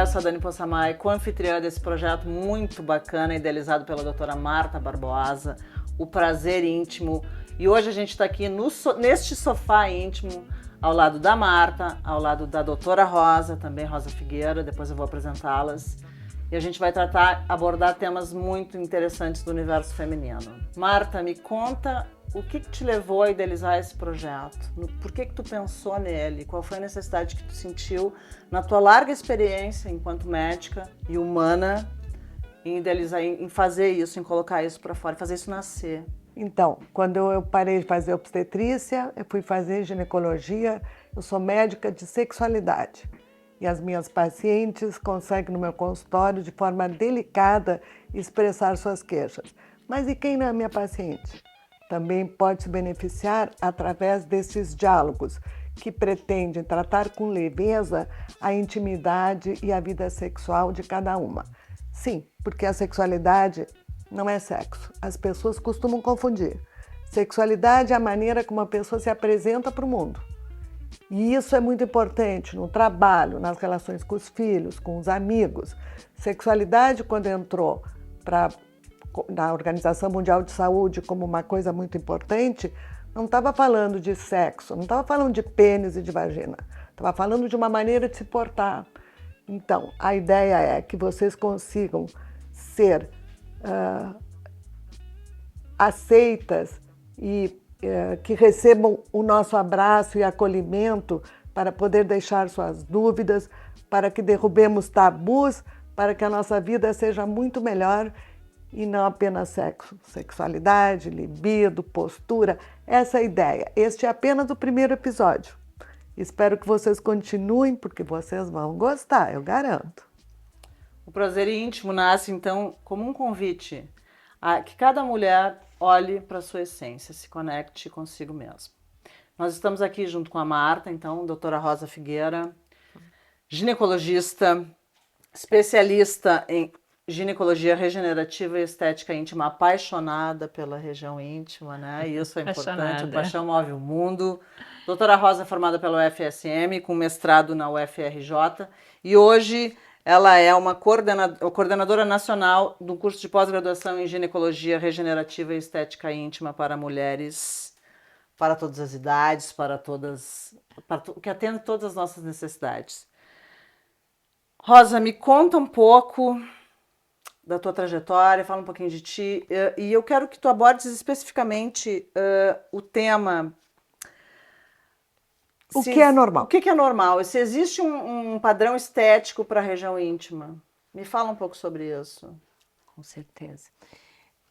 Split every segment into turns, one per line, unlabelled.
sou a Dani Possamay, co-anfitriã desse projeto muito bacana, idealizado pela doutora Marta Barbosa, O Prazer Íntimo. E hoje a gente está aqui neste sofá íntimo, ao lado da Marta, ao lado da doutora Rosa, também Rosa Figueira, depois eu vou apresentá-las. E a gente vai abordar temas muito interessantes do universo feminino. Marta, me conta o que te levou a idealizar esse projeto? Por que tu pensou nele? Qual foi a necessidade que tu sentiu na tua larga experiência enquanto médica e humana em idealizar, em fazer isso, em colocar isso para fora, fazer isso nascer?
Então, quando eu parei de fazer obstetrícia, eu fui fazer ginecologia. Eu sou médica de sexualidade. E as minhas pacientes conseguem no meu consultório, de forma delicada, expressar suas queixas. Mas e quem não é minha paciente? Também pode se beneficiar através desses diálogos, que pretendem tratar com leveza a intimidade e a vida sexual de cada uma. Sim, porque a sexualidade não é sexo. As pessoas costumam confundir. Sexualidade é a maneira como a pessoa se apresenta para o mundo. E isso é muito importante no trabalho, nas relações com os filhos, com os amigos. Sexualidade, quando entrou na Organização Mundial de Saúde como uma coisa muito importante, não estava falando de sexo, não estava falando de pênis e de vagina, estava falando de uma maneira de se portar. Então, a ideia é que vocês consigam ser aceitas e que recebam o nosso abraço e acolhimento para poder deixar suas dúvidas, para que derrubemos tabus, para que a nossa vida seja muito melhor e não apenas sexo, sexualidade, libido, postura, essa é a ideia. Este é apenas o primeiro episódio. Espero que vocês continuem, porque vocês vão gostar, eu garanto.
O Prazer Íntimo nasce, então, como um convite a que cada mulher olhe para a sua essência, se conecte consigo mesma. Nós estamos aqui junto com a Marta, então, doutora Rosa Figueira, ginecologista, especialista em ginecologia regenerativa e estética íntima, apaixonada pela região íntima, né? Isso é importante, a paixão move o mundo. Doutora Rosa é formada pela UFSM, com mestrado na UFRJ, e hoje ela é uma coordenadora nacional do curso de pós-graduação em ginecologia regenerativa e estética íntima para mulheres, para todas as idades, que atende todas as nossas necessidades. Rosa, me conta um pouco da tua trajetória, fala um pouquinho de ti, e eu quero que tu abordes especificamente o tema...
O que é normal?
O que é normal? Se existe um padrão estético para a região íntima? Me fala um pouco sobre isso.
Com certeza.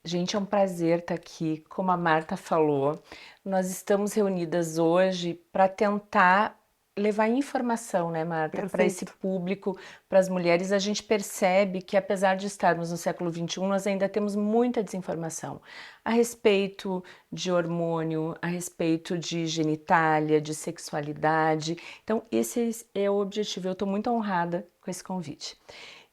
Gente, é um prazer estar aqui. Como a Marta falou, nós estamos reunidas hoje para tentar levar informação, né, Marta, para esse público, para as mulheres. A gente percebe que, apesar de estarmos no século XXI, nós ainda temos muita desinformação a respeito de hormônio, a respeito de genitália, de sexualidade. Então, esse é o objetivo. Eu estou muito honrada com esse convite.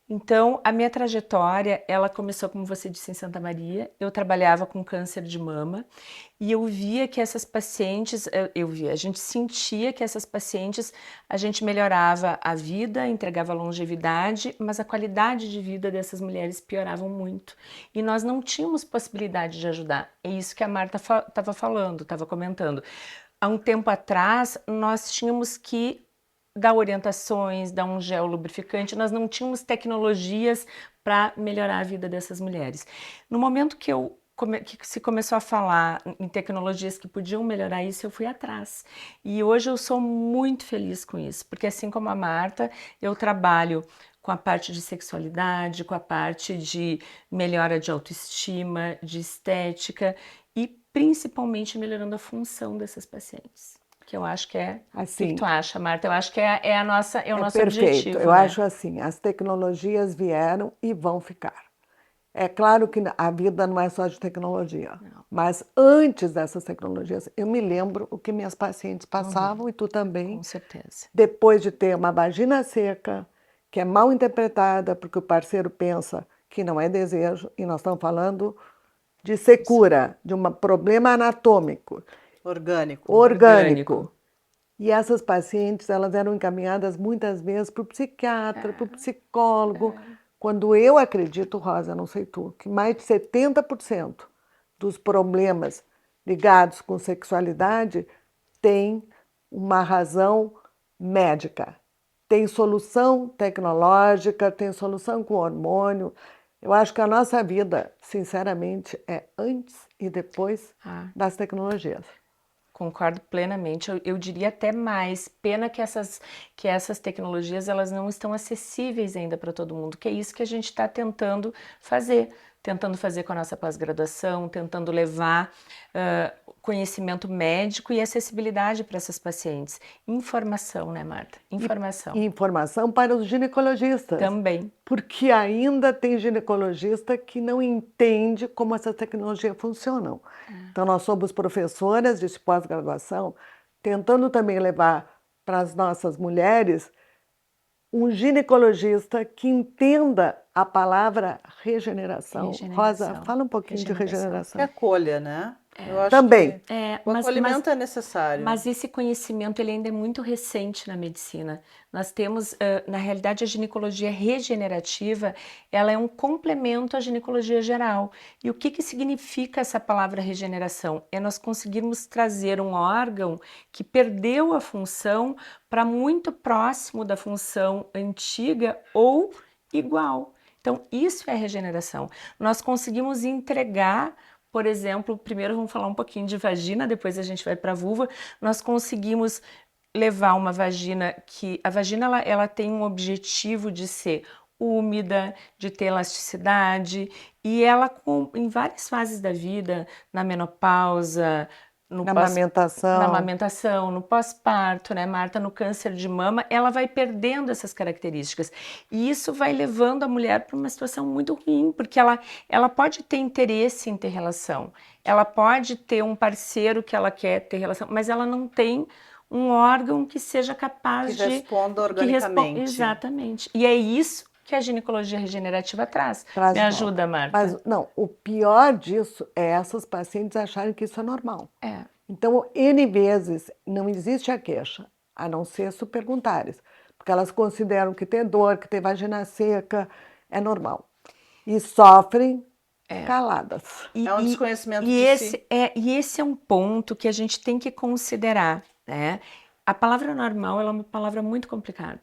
Então, a minha trajetória, ela começou, como você disse, em Santa Maria. Eu trabalhava com câncer de mama e eu via que essas pacientes, a gente sentia que essas pacientes, a gente melhorava a vida, entregava longevidade, mas a qualidade de vida dessas mulheres piorava muito. E nós não tínhamos possibilidade de ajudar. É isso que a Marta estava comentando. Há um tempo atrás, nós tínhamos que dar orientações, dar um gel lubrificante, nós não tínhamos tecnologias para melhorar a vida dessas mulheres. No momento que se começou a falar em tecnologias que podiam melhorar isso, eu fui atrás. E hoje eu sou muito feliz com isso, porque assim como a Marta, eu trabalho com a parte de sexualidade, com a parte de melhora de autoestima, de estética e principalmente melhorando a função dessas pacientes. Que eu acho que é assim. O que tu acha, Marta? Eu acho que é o nosso
perfeito.
Objetivo.
Eu acho assim, as tecnologias vieram e vão ficar. É claro que a vida não é só de tecnologia, mas antes dessas tecnologias, eu me lembro o que minhas pacientes passavam, e tu também.
Com certeza.
Depois de ter uma vagina seca, que é mal interpretada, porque o parceiro pensa que não é desejo, e nós estamos falando de secura, de um problema anatômico.
Orgânico.
E essas pacientes, elas eram encaminhadas muitas vezes para o psiquiatra, para o psicólogo. Quando eu acredito, Rosa, não sei tu, que mais de 70% dos problemas ligados com sexualidade tem uma razão médica. Tem solução tecnológica, tem solução com hormônio. Eu acho que a nossa vida, sinceramente, é antes e depois das tecnologias.
Concordo plenamente. Eu diria até mais. Pena que essas tecnologias elas não estão acessíveis ainda para todo mundo, que é isso que a gente está tentando fazer com a nossa pós-graduação, tentando levar conhecimento médico e acessibilidade para essas pacientes. Informação, né, Marta? Informação.
E informação para os ginecologistas.
Também.
Porque ainda tem ginecologista que não entende como essas tecnologias funcionam. Então, nós somos professoras de pós-graduação, tentando também levar para as nossas mulheres um ginecologista que entenda a palavra regeneração. Rosa, fala um pouquinho de regeneração.
Que acolha, né? Eu acho
também.
Que o acolhimento é necessário.
Mas esse conhecimento ele ainda é muito recente na medicina. Nós temos, na realidade, a ginecologia regenerativa, ela é um complemento à ginecologia geral. E o que significa essa palavra regeneração? É nós conseguirmos trazer um órgão que perdeu a função para muito próximo da função antiga ou igual. Então, isso é regeneração. Nós conseguimos entregar. Por exemplo, primeiro vamos falar um pouquinho de vagina, depois a gente vai para a vulva. Nós conseguimos levar uma vagina que... A vagina ela tem um objetivo de ser úmida, de ter elasticidade, e ela em várias fases da vida, na menopausa,
na amamentação,
no pós-parto, né, Marta, no câncer de mama, ela vai perdendo essas características. E isso vai levando a mulher para uma situação muito ruim, porque ela pode ter interesse em ter relação, ela pode ter um parceiro que ela quer ter relação, mas ela não tem um órgão que seja capaz
que responda organicamente.
Exatamente. E é isso que a ginecologia regenerativa traz. Me ajuda, Marta.
Mas não, o pior disso é essas pacientes acharem que isso é normal. Então, N vezes não existe a queixa, a não ser se perguntares, porque elas consideram que ter dor, que ter vagina seca é normal. E sofrem caladas.
É um desconhecimento de si.
E esse é um ponto que a gente tem que considerar, né? A palavra normal ela é uma palavra muito complicada.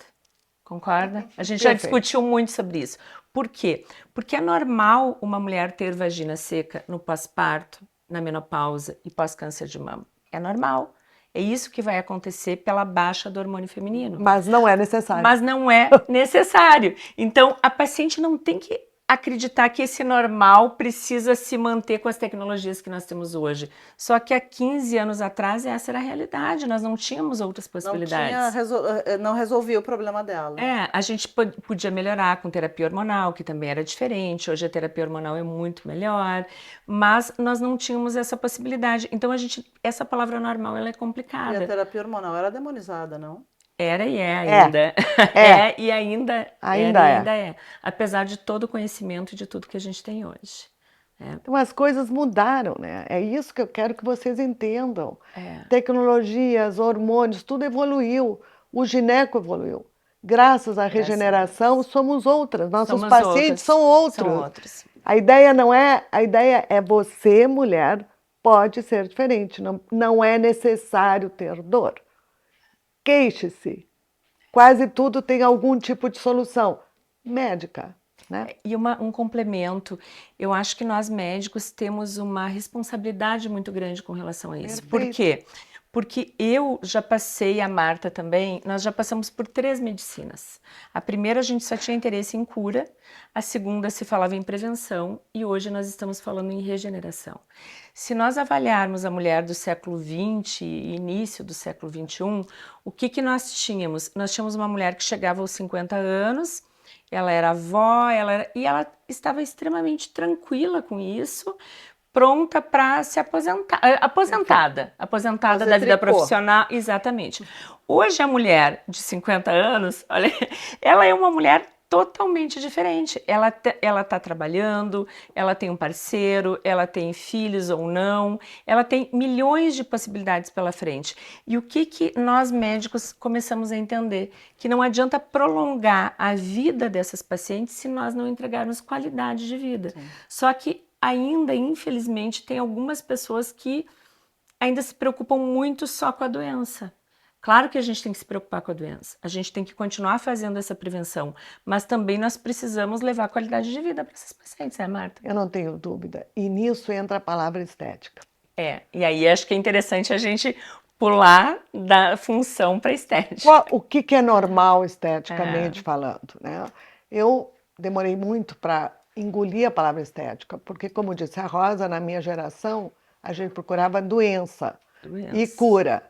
Concorda? A gente já discutiu muito sobre isso. Por quê? Porque é normal uma mulher ter vagina seca no pós-parto, na menopausa e pós-câncer de mama. É normal. É isso que vai acontecer pela baixa do hormônio feminino.
Mas não é necessário.
Mas não é necessário. Então, a paciente não tem que acreditar que esse normal precisa se manter com as tecnologias que nós temos hoje. Só que há 15 anos atrás essa era a realidade, nós não tínhamos outras possibilidades.
Não resolvia o problema dela.
A gente podia melhorar com terapia hormonal, que também era diferente, hoje a terapia hormonal é muito melhor, mas nós não tínhamos essa possibilidade. Então essa palavra normal ela é complicada.
E a terapia hormonal era demonizada, não?
Era e é ainda. E ainda é. Apesar de todo o conhecimento e de tudo que a gente tem hoje.
Então as coisas mudaram, né? É isso que eu quero que vocês entendam. Tecnologias, hormônios, tudo evoluiu. O gineco evoluiu. Graças à regeneração, somos outras. Nossos pacientes são outros. A ideia é você, mulher, pode ser diferente. Não é necessário ter dor. Queixe-se. Quase tudo tem algum tipo de solução médica, né?
E um complemento, eu acho que nós médicos temos uma responsabilidade muito grande com relação a isso. Por quê? Porque eu já passei, a Marta também, nós já passamos por 3 medicinas. A primeira a gente só tinha interesse em cura, a segunda se falava em prevenção e hoje nós estamos falando em regeneração. Se nós avaliarmos a mulher do século XX e início do século XXI, o que nós tínhamos? Nós tínhamos uma mulher que chegava aos 50 anos, ela era avó, e ela estava extremamente tranquila com isso, pronta para se aposentar, aposentada da vida profissional, exatamente. Hoje a mulher de 50 anos, olha, ela é uma mulher totalmente diferente. Ela está trabalhando, ela tem um parceiro, ela tem filhos ou não, ela tem milhões de possibilidades pela frente. E o que nós médicos começamos a entender? Que não adianta prolongar a vida dessas pacientes se nós não entregarmos qualidade de vida. Sim. Só que ainda, infelizmente, tem algumas pessoas que ainda se preocupam muito só com a doença. Claro que a gente tem que se preocupar com a doença, a gente tem que continuar fazendo essa prevenção, mas também nós precisamos levar qualidade de vida para essas pacientes, né, Marta?
Eu não tenho dúvida. E nisso entra a palavra estética.
E aí acho que é interessante a gente pular da função para estética.
O que é normal esteticamente falando, né? Eu demorei muito para engolir a palavra estética, porque, como disse a Rosa, na minha geração, a gente procurava doença e cura.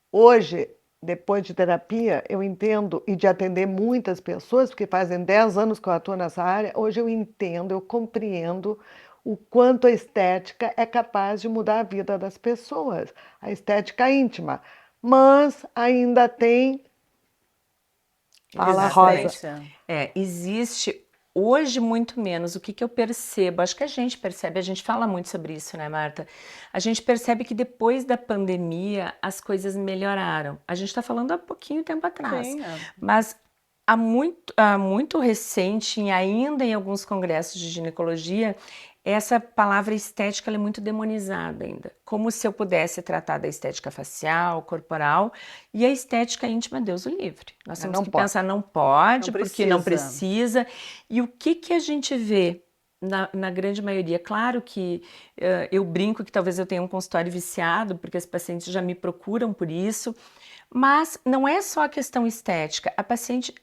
Hoje, depois de terapia, eu entendo, e de atender muitas pessoas, porque fazem 10 anos que eu atuo nessa área, hoje eu entendo, eu compreendo o quanto a estética é capaz de mudar a vida das pessoas, a estética íntima. Mas ainda tem... Fala, Rosa.
Existe... Hoje, muito menos. O que eu percebo? Acho que a gente percebe, a gente fala muito sobre isso, né, Marta? A gente percebe que depois da pandemia as coisas melhoraram. A gente está falando há pouquinho tempo atrás. Sim, mas há muito recente, e ainda em alguns congressos de ginecologia, essa palavra estética ela é muito demonizada ainda. Como se eu pudesse tratar da estética facial, corporal, e a estética íntima, Deus o livre. Nós temos que pensar, não pode, porque não precisa. E o que a gente vê na grande maioria? Claro que eu brinco que talvez eu tenha um consultório viciado, porque as pacientes já me procuram por isso, mas não é só a questão estética. A paciente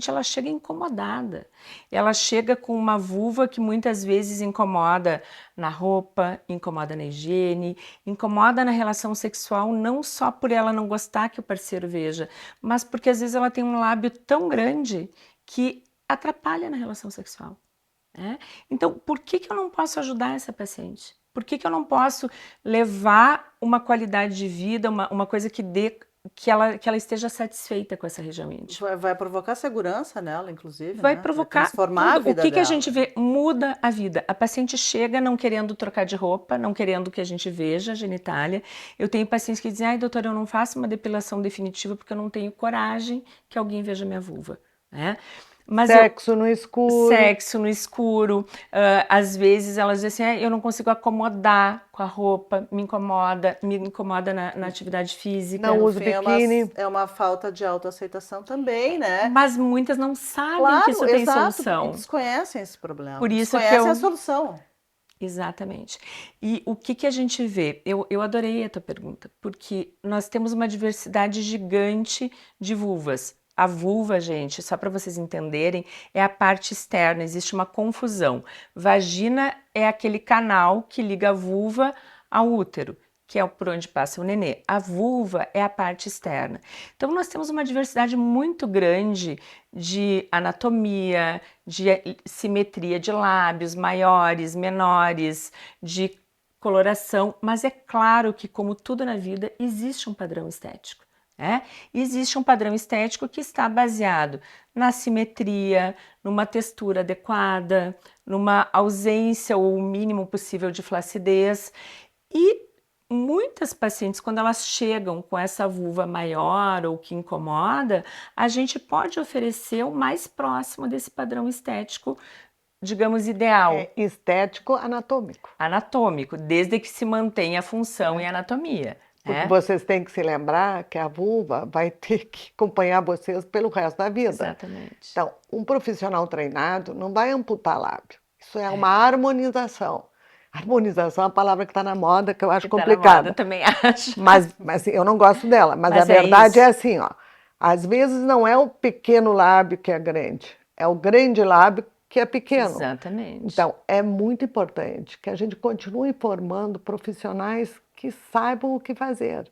ela chega incomodada. Ela chega com uma vulva que muitas vezes incomoda na roupa, incomoda na higiene, incomoda na relação sexual, não só por ela não gostar que o parceiro veja, mas porque às vezes ela tem um lábio tão grande que atrapalha na relação sexual. Né? Então, por que eu não posso ajudar essa paciente? Por que eu não posso levar uma qualidade de vida, uma coisa que dê... Que ela esteja satisfeita com essa região íntima.
Vai provocar segurança nela, inclusive.
Vai provocar.
Vai transformar a vida
dela. O que a gente vê? Muda a vida. A paciente chega não querendo trocar de roupa, não querendo que a gente veja a genitália. Eu tenho pacientes que dizem, doutora, eu não faço uma depilação definitiva porque eu não tenho coragem que alguém veja minha vulva. Né?
Mas sexo no escuro.
Sexo no escuro. Às vezes elas dizem assim, eu não consigo acomodar com a roupa, me incomoda na atividade física.
Não uso biquíni.
É uma falta de autoaceitação também, né?
Mas muitas não sabem que isso tem solução.
E desconhecem esse problema.
Por isso
desconhecem a solução.
Exatamente. E o que a gente vê? Eu adorei a tua pergunta, porque nós temos uma diversidade gigante de vulvas. A vulva, gente, só para vocês entenderem, é a parte externa, existe uma confusão. Vagina é aquele canal que liga a vulva ao útero, que é por onde passa o nenê. A vulva é a parte externa. Então, nós temos uma diversidade muito grande de anatomia, de simetria de lábios, maiores, menores, de coloração, mas é claro que, como tudo na vida, existe um padrão estético. Existe um padrão estético que está baseado na simetria, numa textura adequada, numa ausência ou o mínimo possível de flacidez. E muitas pacientes, quando elas chegam com essa vulva maior ou que incomoda, a gente pode oferecer o mais próximo desse padrão estético, digamos, ideal.
Estético anatômico.
Anatômico, desde que se mantenha a função e a anatomia.
Porque vocês têm que se lembrar que a vulva vai ter que acompanhar vocês pelo resto da vida.
Exatamente.
Então, um profissional treinado não vai amputar lábio. Isso é uma harmonização. Harmonização é uma palavra que está na moda, que eu acho complicada.
Tá na moda, eu também acho.
Mas eu não gosto dela. Mas a verdade é assim, ó. Às vezes não é o pequeno lábio que é grande, é o grande lábio que é pequeno.
Exatamente.
Então, é muito importante que a gente continue formando profissionais que saibam o que fazer.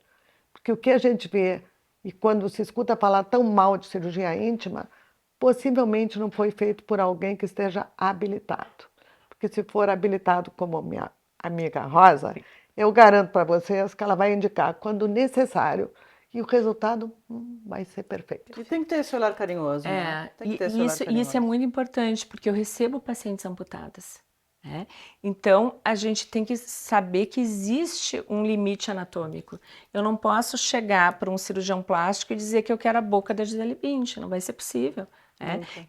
Porque o que a gente vê, e quando se escuta falar tão mal de cirurgia íntima, possivelmente não foi feito por alguém que esteja habilitado. Porque se for habilitado como minha amiga Rosa, eu garanto para vocês que ela vai indicar quando necessário e o resultado vai ser perfeito.
E tem que ter esse olhar carinhoso, né? Tem que ter esse olhar
isso é
carinhoso.
muito importante, porque eu recebo pacientes amputadas, né? Então, a gente tem que saber que existe um limite anatômico. Eu não posso chegar para um cirurgião plástico e dizer que eu quero a boca da Gisele Bündchen, não vai ser possível.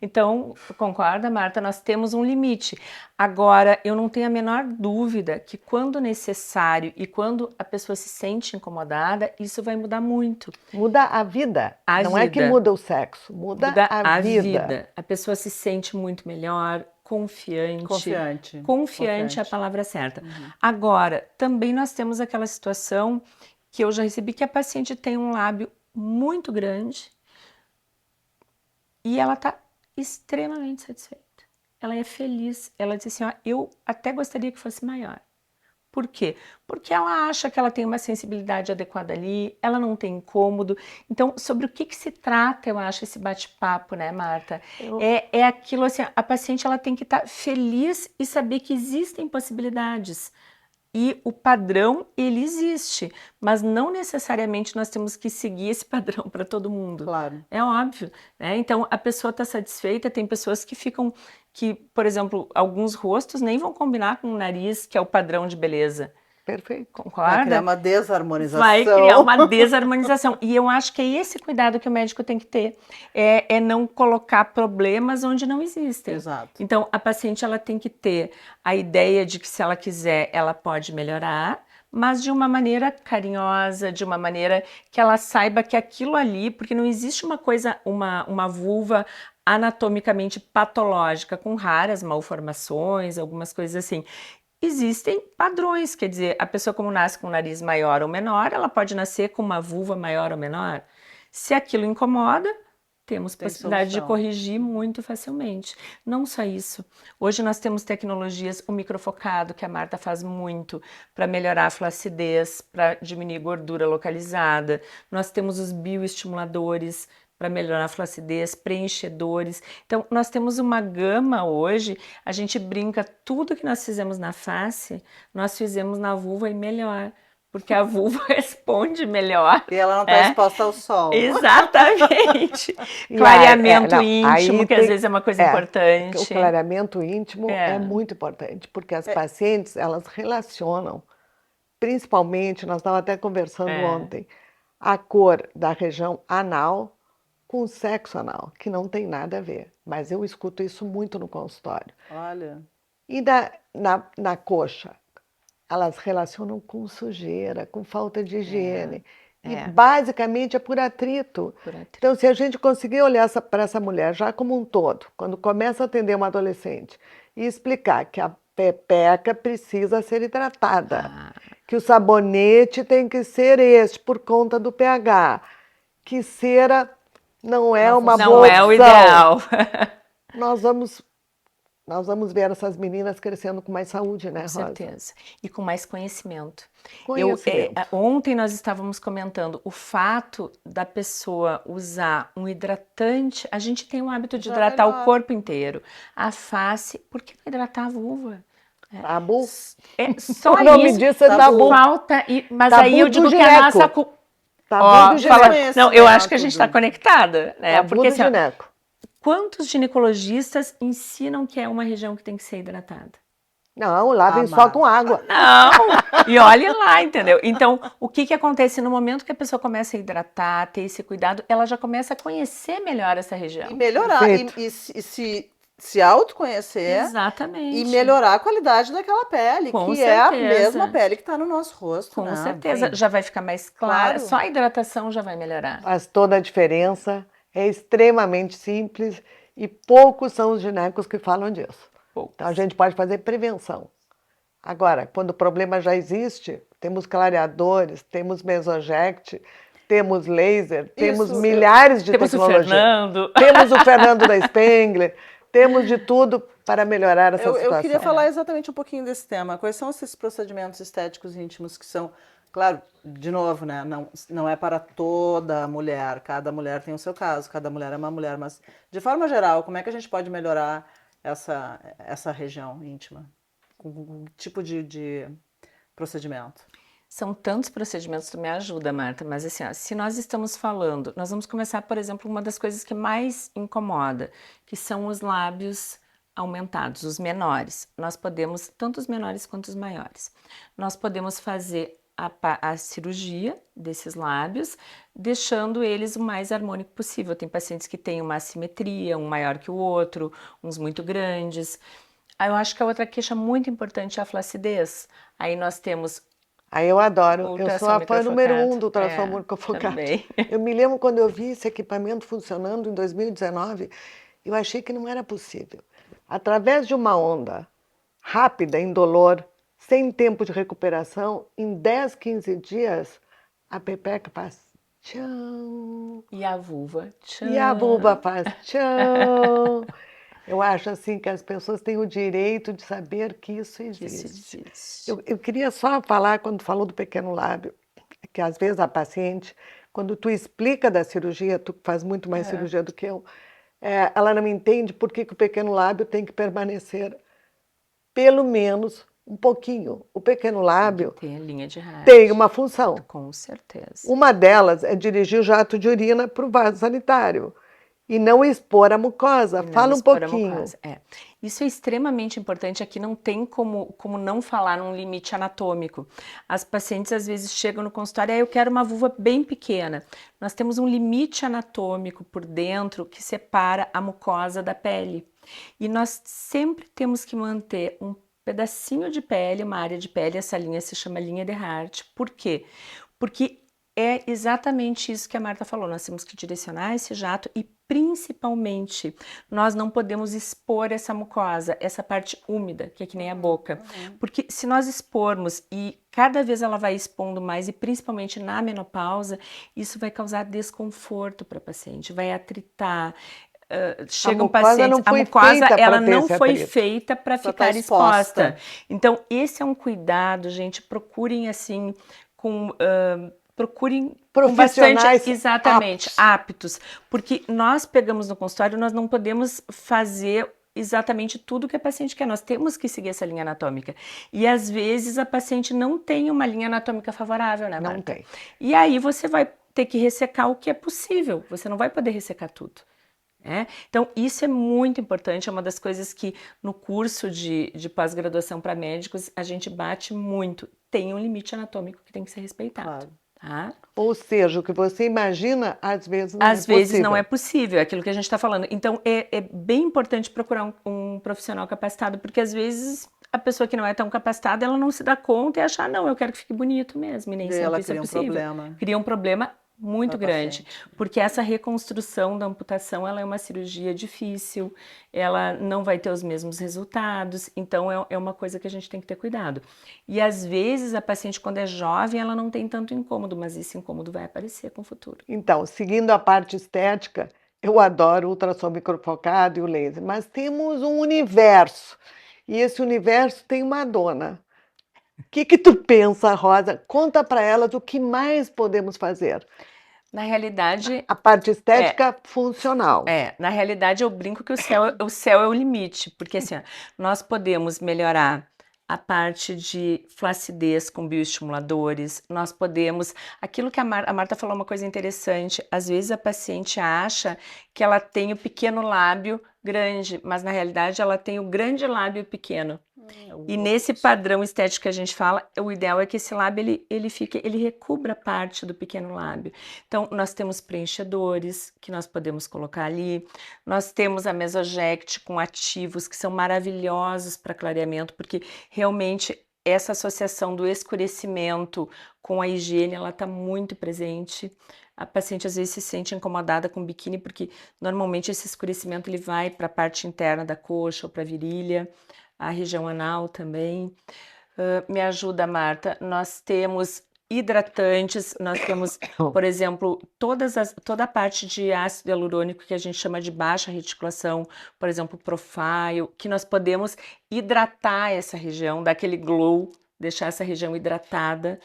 Então, concorda, Marta? Nós temos um limite. Agora, eu não tenho a menor dúvida que quando necessário e quando a pessoa se sente incomodada, isso vai mudar muito.
Muda a vida. Não é que muda o sexo, muda a vida.
A pessoa se sente muito melhor, confiante. Confiante é a palavra certa. Agora, também nós temos aquela situação que eu já recebi que a paciente tem um lábio muito grande e ela está extremamente satisfeita. Ela é feliz. Ela diz assim, ó, eu até gostaria que fosse maior. Por quê? Porque ela acha que ela tem uma sensibilidade adequada ali, ela não tem incômodo. Então, sobre o que se trata, eu acho, esse bate-papo, né, Marta? É aquilo assim, a paciente ela tem que estar feliz e saber que existem possibilidades. E o padrão, ele existe, mas não necessariamente nós temos que seguir esse padrão para todo mundo.
Claro.
É óbvio, né? Então, a pessoa está satisfeita, tem pessoas que ficam, por exemplo, alguns rostos nem vão combinar com o nariz, que é o padrão de beleza.
Perfeito.
Concorda?
Vai criar uma desarmonização.
Vai criar uma desarmonização. E eu acho que é esse cuidado que o médico tem que ter. É não colocar problemas onde não existem.
Exato.
Então, a paciente ela tem que ter a ideia de que se ela quiser, ela pode melhorar, mas de uma maneira carinhosa, de uma maneira que ela saiba que aquilo ali, porque não existe uma coisa, uma vulva anatomicamente patológica, com raras malformações, algumas coisas assim. Existem padrões, quer dizer, a pessoa como nasce com um nariz maior ou menor, ela pode nascer com uma vulva maior ou menor. Se aquilo incomoda, temos possibilidade de corrigir muito facilmente. Não só isso. Hoje nós temos tecnologias, o microfocado, que a Marta faz muito, para melhorar a flacidez, para diminuir gordura localizada. Nós temos os bioestimuladores, para melhorar a flacidez, preenchedores. Então, nós temos uma gama hoje, a gente brinca, tudo que nós fizemos na face, nós fizemos na vulva e melhor, porque a vulva responde melhor.
E ela não está exposta ao sol.
Exatamente. Clareamento íntimo, que às vezes é uma coisa importante.
O clareamento íntimo é muito importante, porque as pacientes, elas relacionam, principalmente, nós estávamos até conversando ontem, a cor da região anal com sexo anal, que não tem nada a ver. Mas eu escuto isso muito no consultório.
Olha.
E na coxa, elas relacionam com sujeira, com falta de higiene. E basicamente é por atrito. Então, se a gente conseguir olhar para essa mulher já como um todo, quando começa a atender uma adolescente, e explicar que a pepeca precisa ser hidratada, que o sabonete tem que ser este por conta do pH, que cera não é uma boa opção.
Não é o ideal.
Nós vamos ver essas meninas crescendo com mais saúde, né, Rosa?
Com certeza. E com mais conhecimento.
Conhecimento.
Ontem nós estávamos comentando o fato da pessoa usar um hidratante. A gente tem o hábito de hidratar o corpo inteiro. A face, por que não hidratar a vulva?
Tabu?
Só
o nome disso é tabu.
Falta, mas
tabu
aí eu digo que a nossa... Não, eu acho que a gente está conectada. Né?
Tabu
porque,
do gineco.
Quantos ginecologistas ensinam que é uma região que tem que ser hidratada?
Não, lavem só com água.
Não, e olhe lá, entendeu? Então, o que acontece no momento que a pessoa começa a hidratar, ter esse cuidado, ela já começa a conhecer melhor essa região.
E melhorar, e se autoconhecer.
Exatamente.
E melhorar a qualidade daquela pele,
Com
que
certeza.
é a mesma pele que está no nosso rosto.
Com
né?
certeza, já vai ficar mais clara, só a hidratação já vai melhorar.
Faz toda a diferença, é extremamente simples e poucos são os ginecos que falam disso. Então a gente pode fazer prevenção. Agora, quando o problema já existe, temos clareadores, temos Mesojet, temos laser, temos milhares de tecnologias. Temos o Fernando da Spengler, temos de tudo para melhorar essa situação.
Eu queria falar exatamente um pouquinho desse tema. Quais são esses procedimentos estéticos íntimos que são, claro, de novo, né? Não é para toda mulher, cada mulher tem o seu caso, cada mulher é uma mulher, mas de forma geral, como é que a gente pode melhorar essa região íntima? Com um tipo de procedimento?
São tantos procedimentos, tu me ajuda, Marta, mas assim, ó, se nós estamos falando, nós vamos começar, por exemplo, uma das coisas que mais incomoda, que são os lábios aumentados, os menores. Nós podemos, tanto os menores quanto os maiores, nós podemos fazer a cirurgia desses lábios, deixando eles o mais harmônico possível. Tem pacientes que têm uma assimetria, um maior que o outro, uns muito grandes. Aí eu acho que a outra queixa muito importante é a flacidez. Aí nós temos
Aí eu adoro, eu sou
ultrassom
a fã número 1
microfocado.
do ultrassom microfocado.
Também.
Eu me lembro quando eu vi esse equipamento funcionando em 2019, eu achei que não era possível. Através de uma onda rápida, indolor, sem tempo de recuperação, em 10, 15 dias, a pepeca faz tchau.
E a vulva? Tchan.
E a vulva faz tchau. Eu acho assim que as pessoas têm o direito de saber que isso existe.
Isso existe.
Eu queria só falar, quando falou do pequeno lábio, que às vezes a paciente, quando tu explica da cirurgia, tu faz muito mais cirurgia do que eu, ela não entende por que o pequeno lábio tem que permanecer pelo menos um pouquinho. O pequeno lábio
Tem a linha de rádio.
tem uma função.
Com certeza.
Uma delas é dirigir o jato de urina para o vaso sanitário. E não expor a mucosa. Fala um pouquinho.
Isso é extremamente importante. Aqui não tem como não falar num limite anatômico. As pacientes às vezes chegam no consultório e eu quero uma vulva bem pequena. Nós temos um limite anatômico por dentro que separa a mucosa da pele. E nós sempre temos que manter um pedacinho de pele, uma área de pele, essa linha se chama linha de Hart. Por quê? Porque é exatamente isso que a Marta falou, nós temos que direcionar esse jato e principalmente nós não podemos expor essa mucosa, essa parte úmida, que é que nem a boca, porque se nós expormos e cada vez ela vai expondo mais e principalmente na menopausa, isso vai causar desconforto para a paciente, vai atritar. Chegam pacientes, a mucosa ela não foi feita para ficar exposta. Então esse é um cuidado, gente, procurem assim procurem
profissionais
exatamente aptos, porque nós pegamos no consultório, nós não podemos fazer exatamente tudo que a paciente quer, nós temos que seguir essa linha anatômica. E às vezes a paciente não tem uma linha anatômica favorável, né, Marta?
Não tem.
E aí você vai ter que ressecar o que é possível, você não vai poder ressecar tudo. Então, isso é muito importante, é uma das coisas que no curso de pós-graduação para médicos a gente bate muito. Tem um limite anatômico que tem que ser respeitado.
Claro.
Tá?
Ou seja, o que você imagina, às vezes não
às vezes não é possível, é aquilo que a gente está falando. Então, é bem importante procurar um profissional capacitado, porque às vezes a pessoa que não é tão capacitada, ela não se dá conta e acha, não, eu quero que fique bonito mesmo, e nem sempre isso é possível. Cria um problema muito grande, porque essa reconstrução da amputação, ela é uma cirurgia difícil, ela não vai ter os mesmos resultados, então é uma coisa que a gente tem que ter cuidado. E às vezes a paciente, quando é jovem, ela não tem tanto incômodo, mas esse incômodo vai aparecer com o futuro.
Então, seguindo a parte estética, eu adoro o ultrassom microfocado e o laser, mas temos um universo, e esse universo tem uma dona. O que tu pensa, Rosa? Conta para elas o que mais podemos fazer.
Na realidade...
A parte estética funcional.
Na realidade eu brinco que o céu é o limite, porque assim, nós podemos melhorar a parte de flacidez com bioestimuladores, nós podemos... Aquilo que a Marta falou uma coisa interessante, às vezes a paciente acha que ela tem o pequeno lábio grande, mas na realidade ela tem o grande lábio pequeno. E nesse padrão estético que a gente fala, o ideal é que esse lábio ele recubra parte do pequeno lábio. Então, nós temos preenchedores que nós podemos colocar ali, nós temos a Mesoject com ativos que são maravilhosos para clareamento, porque realmente essa associação do escurecimento com a higiene, ela está muito presente. A paciente às vezes se sente incomodada com biquíni, porque normalmente esse escurecimento ele vai para a parte interna da coxa ou para a virilha, a região anal também. Me ajuda, Marta. Nós temos hidratantes, nós temos, por exemplo, toda a parte de ácido hialurônico que a gente chama de baixa reticulação, por exemplo, Profile, que nós podemos hidratar essa região, dar aquele glow, deixar essa região hidratada.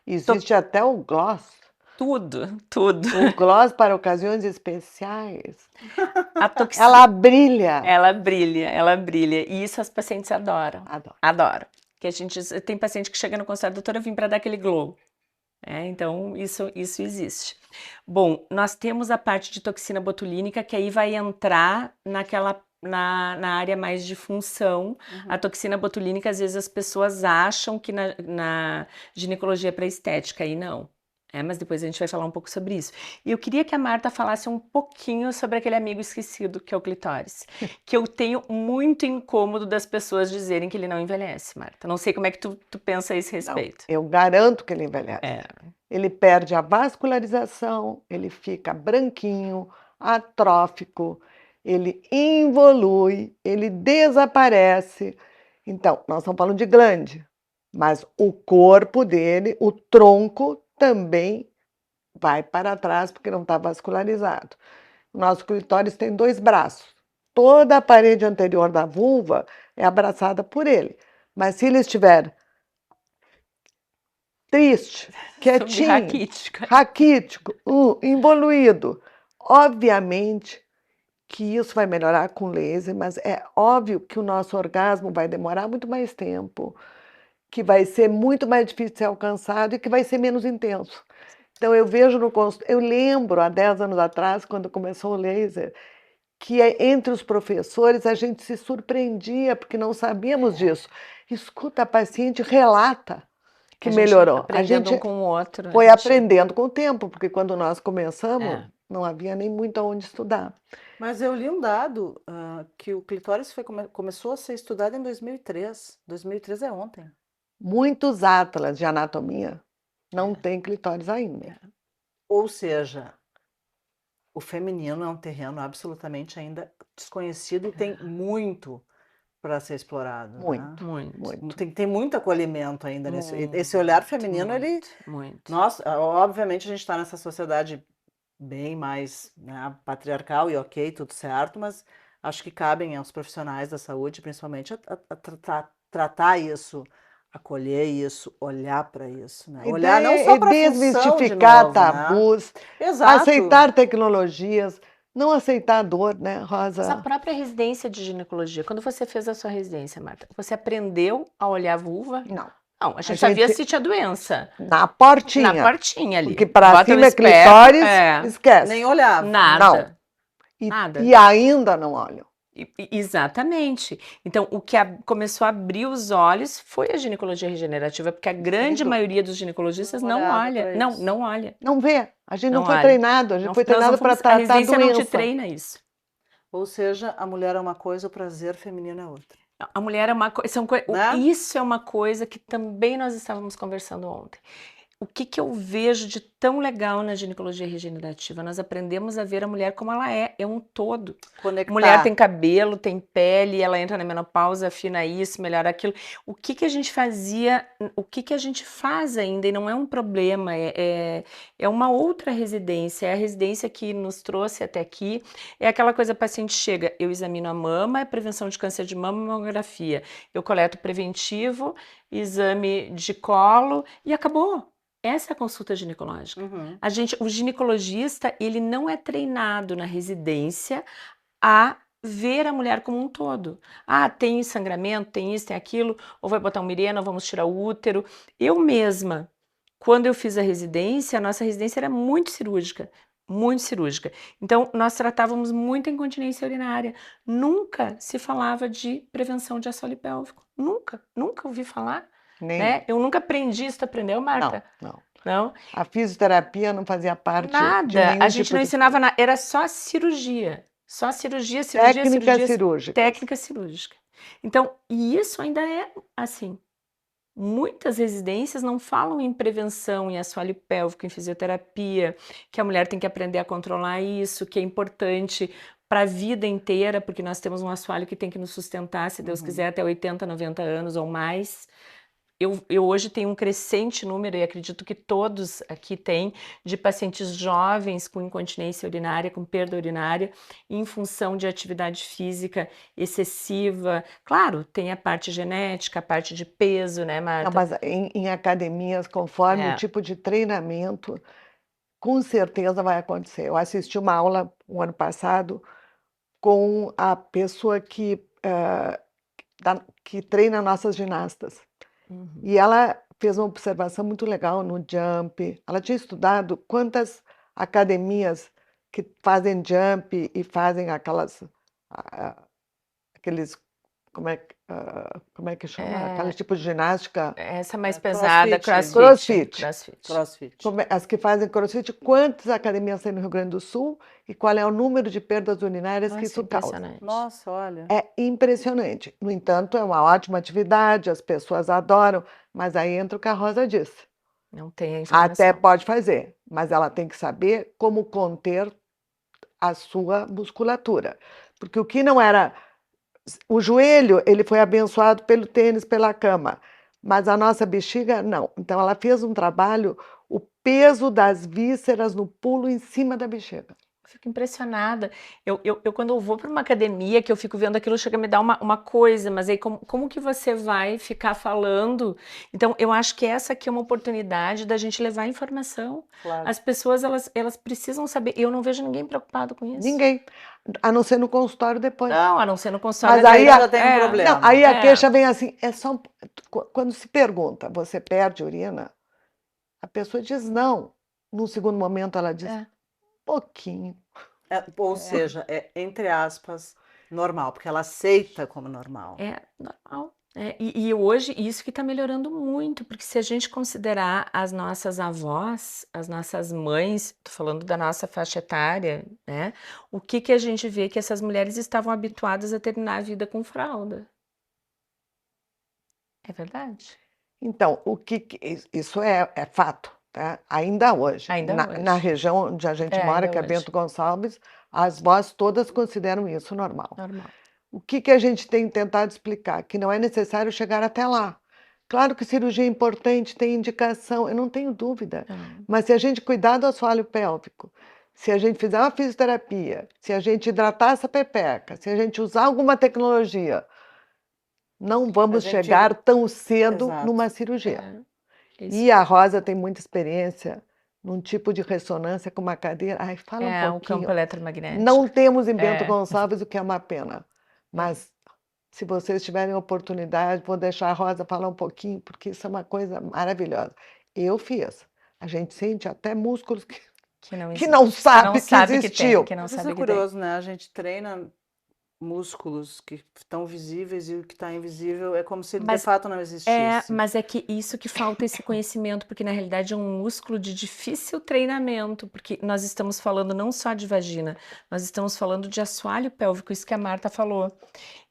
Existe até o gloss.
Tudo.
O gloss para ocasiões especiais. Ela brilha.
Ela brilha. E isso as pacientes adoram. Adoram. que a gente tem paciente que chega no consultório, doutora, eu vim para dar aquele glow. Então, isso existe. Bom, nós temos a parte de toxina botulínica, que aí vai entrar na área mais de função. A toxina botulínica, às vezes as pessoas acham que na ginecologia para estética, aí não. Mas depois a gente vai falar um pouco sobre isso. E eu queria que a Marta falasse um pouquinho sobre aquele amigo esquecido, que é o clitóris. Que eu tenho muito incômodo das pessoas dizerem que ele não envelhece, Marta. Não sei como é que tu pensa a esse respeito.
Não, eu garanto que ele envelhece. Ele perde a vascularização, ele fica branquinho, atrófico, ele involui, ele desaparece. Então, nós estamos falando de glande, mas o corpo dele, o tronco, também vai para trás porque não está vascularizado. O nosso clitóris tem 2 braços. Toda a parede anterior da vulva é abraçada por ele. Mas se ele estiver triste, quietinho, raquítico, involuído, obviamente que isso vai melhorar com laser, mas é óbvio que o nosso orgasmo vai demorar muito mais tempo, que vai ser muito mais difícil de ser alcançado e que vai ser menos intenso. Então eu vejo no consultório, eu lembro há 10 anos atrás, quando começou o laser, que entre os professores a gente se surpreendia, porque não sabíamos disso. Escuta, a paciente relata que melhorou.
A gente um com o outro.
Foi aprendendo com o tempo, porque quando nós começamos, não havia nem muito aonde estudar.
Mas eu li um dado que o clitóris começou a ser estudado em 2003. 2003 é ontem.
Muitos atlas de anatomia não têm clitóris ainda.
Ou seja, o feminino é um terreno absolutamente ainda desconhecido e tem muito para ser explorado.
Muito,
né?
muito.
Tem muito acolhimento ainda nesse. Esse olhar feminino, ele.
Muito.
Nossa, obviamente a gente está nessa sociedade bem mais patriarcal e ok, tudo certo, mas acho que cabem aos profissionais da saúde, principalmente, a tratar isso, acolher isso, olhar para isso, né? Olhar não só para
desmistificar tabus,
né? Exato.
Aceitar tecnologias, não aceitar a dor, né, Rosa?
Essa própria residência de ginecologia, quando você fez a sua residência, Marta, você aprendeu a olhar a vulva?
Não.
Não, a gente sabia se tinha doença.
Na portinha.
Na portinha ali.
Porque para cima é clitóris, esquece.
Nem olhava.
Nada.
Não.
Nada.
E ainda não olham.
Exatamente. Então, o que começou a abrir os olhos foi a ginecologia regenerativa, porque a grande maioria dos ginecologistas não olha. Não olha.
Não vê. A gente não foi treinado. A gente foi treinado para tratar a doença.
A residência não te treina isso.
Ou seja, a mulher é uma coisa, o prazer feminino é outra.
A mulher é uma coisa. Isso é uma coisa que também nós estávamos conversando ontem. O que eu vejo de tão legal na ginecologia regenerativa? Nós aprendemos a ver a mulher como ela é um todo.
Conectar.
Mulher tem cabelo, tem pele, ela entra na menopausa, afina isso, melhora aquilo. O que a gente fazia, o que a gente faz ainda, e não é um problema, é uma outra residência, é a residência que nos trouxe até aqui, é aquela coisa, a paciente chega, eu examino a mama, é prevenção de câncer de mama, mamografia, eu coleto preventivo, exame de colo e acabou. Essa é a consulta ginecológica. O ginecologista, ele não é treinado na residência a ver a mulher como um todo. Tem sangramento, tem isso, tem aquilo, ou vai botar um Mirena, ou vamos tirar o útero. Eu mesma, quando eu fiz a residência, a nossa residência era muito cirúrgica. Muito cirúrgica. Então, nós tratávamos muito a incontinência urinária. Nunca se falava de prevenção de assoalho pélvico. Nunca ouvi falar. Né? Eu nunca aprendi isso, tu aprendeu, Marta?
Não. A fisioterapia não fazia parte
de nenhum a gente não ensinava nada, era só cirurgia. Só cirurgia. Técnica cirúrgica. Então, e isso ainda é assim. Muitas residências não falam em prevenção, em assoalho pélvico, em fisioterapia, que a mulher tem que aprender a controlar isso, que é importante para a vida inteira, porque nós temos um assoalho que tem que nos sustentar, se Deus quiser, até 80, 90 anos ou mais. Eu hoje tenho um crescente número, e acredito que todos aqui têm, de pacientes jovens com incontinência urinária, com perda urinária, em função de atividade física excessiva. Claro, tem a parte genética, a parte de peso, né, Marta?
Não, mas em academias, conforme o tipo de treinamento, com certeza vai acontecer. Eu assisti uma aula o ano passado com a pessoa que treina nossas ginastas. E ela fez uma observação muito legal no jump. Ela tinha estudado quantas academias que fazem jump e fazem aqueles, como é que chama? Aqueles tipos de ginástica.
Essa mais pesada,
crossfit.
Crossfit.
As que fazem crossfit, quantas academias tem no Rio Grande do Sul e qual é o número de perdas urinárias que isso causa.
Nossa, olha.
É impressionante. No entanto, é uma ótima atividade, as pessoas adoram, mas aí entra o que a Rosa disse.
Não tem a informação.
Até pode fazer, mas ela tem que saber como conter a sua musculatura. Porque o que não era... O joelho, ele foi abençoado pelo tênis, pela cama, mas a nossa bexiga, não. Então, ela fez um trabalho, o peso das vísceras no pulo em cima da bexiga.
Fico impressionada. Quando eu vou para uma academia, que eu fico vendo aquilo, chega a me dar uma coisa, mas aí como que você vai ficar falando? Então, eu acho que essa aqui é uma oportunidade da gente levar informação.
Claro.
As pessoas, elas precisam saber. Eu não vejo ninguém preocupado com isso.
Ninguém. A não ser no consultório depois.
Não, a não ser no consultório.
Mas aí
já tem um problema.
Não, aí a queixa vem assim, quando se pergunta, você perde urina? A pessoa diz não. Num segundo momento ela diz, pouquinho.
Ou seja, entre aspas, normal, porque ela aceita como normal.
É normal. E hoje isso que está melhorando muito, porque se a gente considerar as nossas avós, as nossas mães, tô falando da nossa faixa etária, né? O que a gente vê que essas mulheres estavam habituadas a terminar a vida com fralda. É verdade.
Então, isso é fato, tá? Ainda hoje.
Hoje.
Na região onde a gente mora, que é Bento Gonçalves, as vós todas consideram isso normal. O que a gente tem tentado explicar? Que não é necessário chegar até lá. Claro que cirurgia é importante, tem indicação, eu não tenho dúvida. Mas se a gente cuidar do assoalho pélvico, se a gente fizer uma fisioterapia, se a gente hidratar essa pepeca, se a gente usar alguma tecnologia, não vamos chegar tão cedo numa cirurgia. E a Rosa tem muita experiência num tipo de ressonância com uma cadeira. Ai, fala um pouquinho.
O campo eletromagnético.
Não temos em Bento Gonçalves, o que é uma pena. Mas, se vocês tiverem oportunidade, vou deixar a Rosa falar um pouquinho, porque isso é uma coisa maravilhosa. Eu fiz. A gente sente até músculos que não sabe que existiu.
Isso é curioso, né? A gente treina músculos que estão visíveis e o que está invisível é como se de fato não existisse.
Mas é que isso que falta esse conhecimento, porque na realidade é um músculo de difícil treinamento, porque nós estamos falando não só de vagina, nós estamos falando de assoalho pélvico, isso que a Marta falou,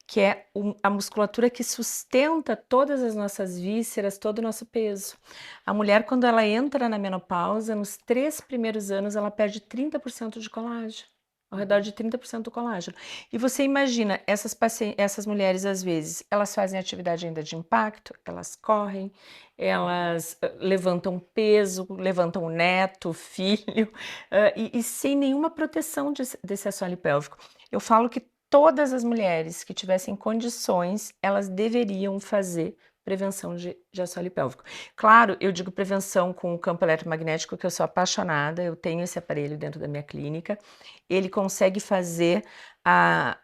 que é a musculatura que sustenta todas as nossas vísceras, todo o nosso peso. A mulher, quando ela entra na menopausa, nos 3 primeiros anos, ela perde 30% de colágeno. Ao redor de 30% do colágeno. E você imagina, essas mulheres, às vezes, elas fazem atividade ainda de impacto, elas correm, elas levantam peso, levantam neto, filho, e sem nenhuma proteção desse assoalho pélvico. Eu falo que todas as mulheres que tivessem condições, elas deveriam fazer prevenção de assoalho pélvico. Claro, eu digo prevenção com o campo eletromagnético, que eu sou apaixonada, eu tenho esse aparelho dentro da minha clínica. Ele consegue fazer a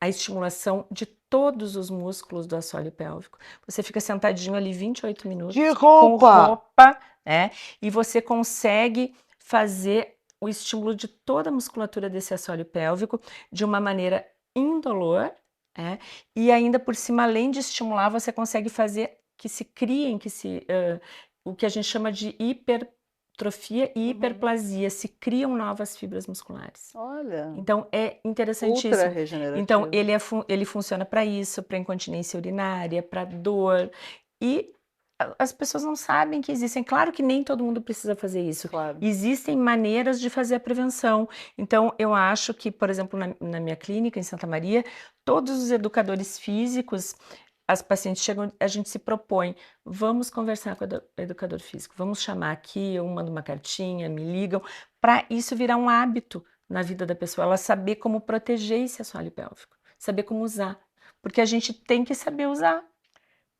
estimulação de todos os músculos do assoalho pélvico. Você fica sentadinho ali 28 minutos.
De roupa!
Com roupa, né? E você consegue fazer o estímulo de toda a musculatura desse assoalho pélvico de uma maneira indolor. E ainda por cima, além de estimular, você consegue fazer que se criem, o que a gente chama de hipertrofia e hiperplasia, se criam novas fibras musculares.
Olha!
Então, é interessantíssimo.
Ultra regenerativo.
Então, ele funciona para isso, para incontinência urinária, para dor. E as pessoas não sabem que existem. Claro que nem todo mundo precisa fazer isso.
Claro.
Existem maneiras de fazer a prevenção. Então, eu acho que, por exemplo, na minha clínica, em Santa Maria, todos os educadores físicos, as pacientes chegam, a gente se propõe, vamos conversar com o educador físico, vamos chamar aqui, eu mando uma cartinha, me ligam, para isso virar um hábito na vida da pessoa, ela saber como proteger esse assoalho pélvico, saber como usar. Porque a gente tem que saber usar.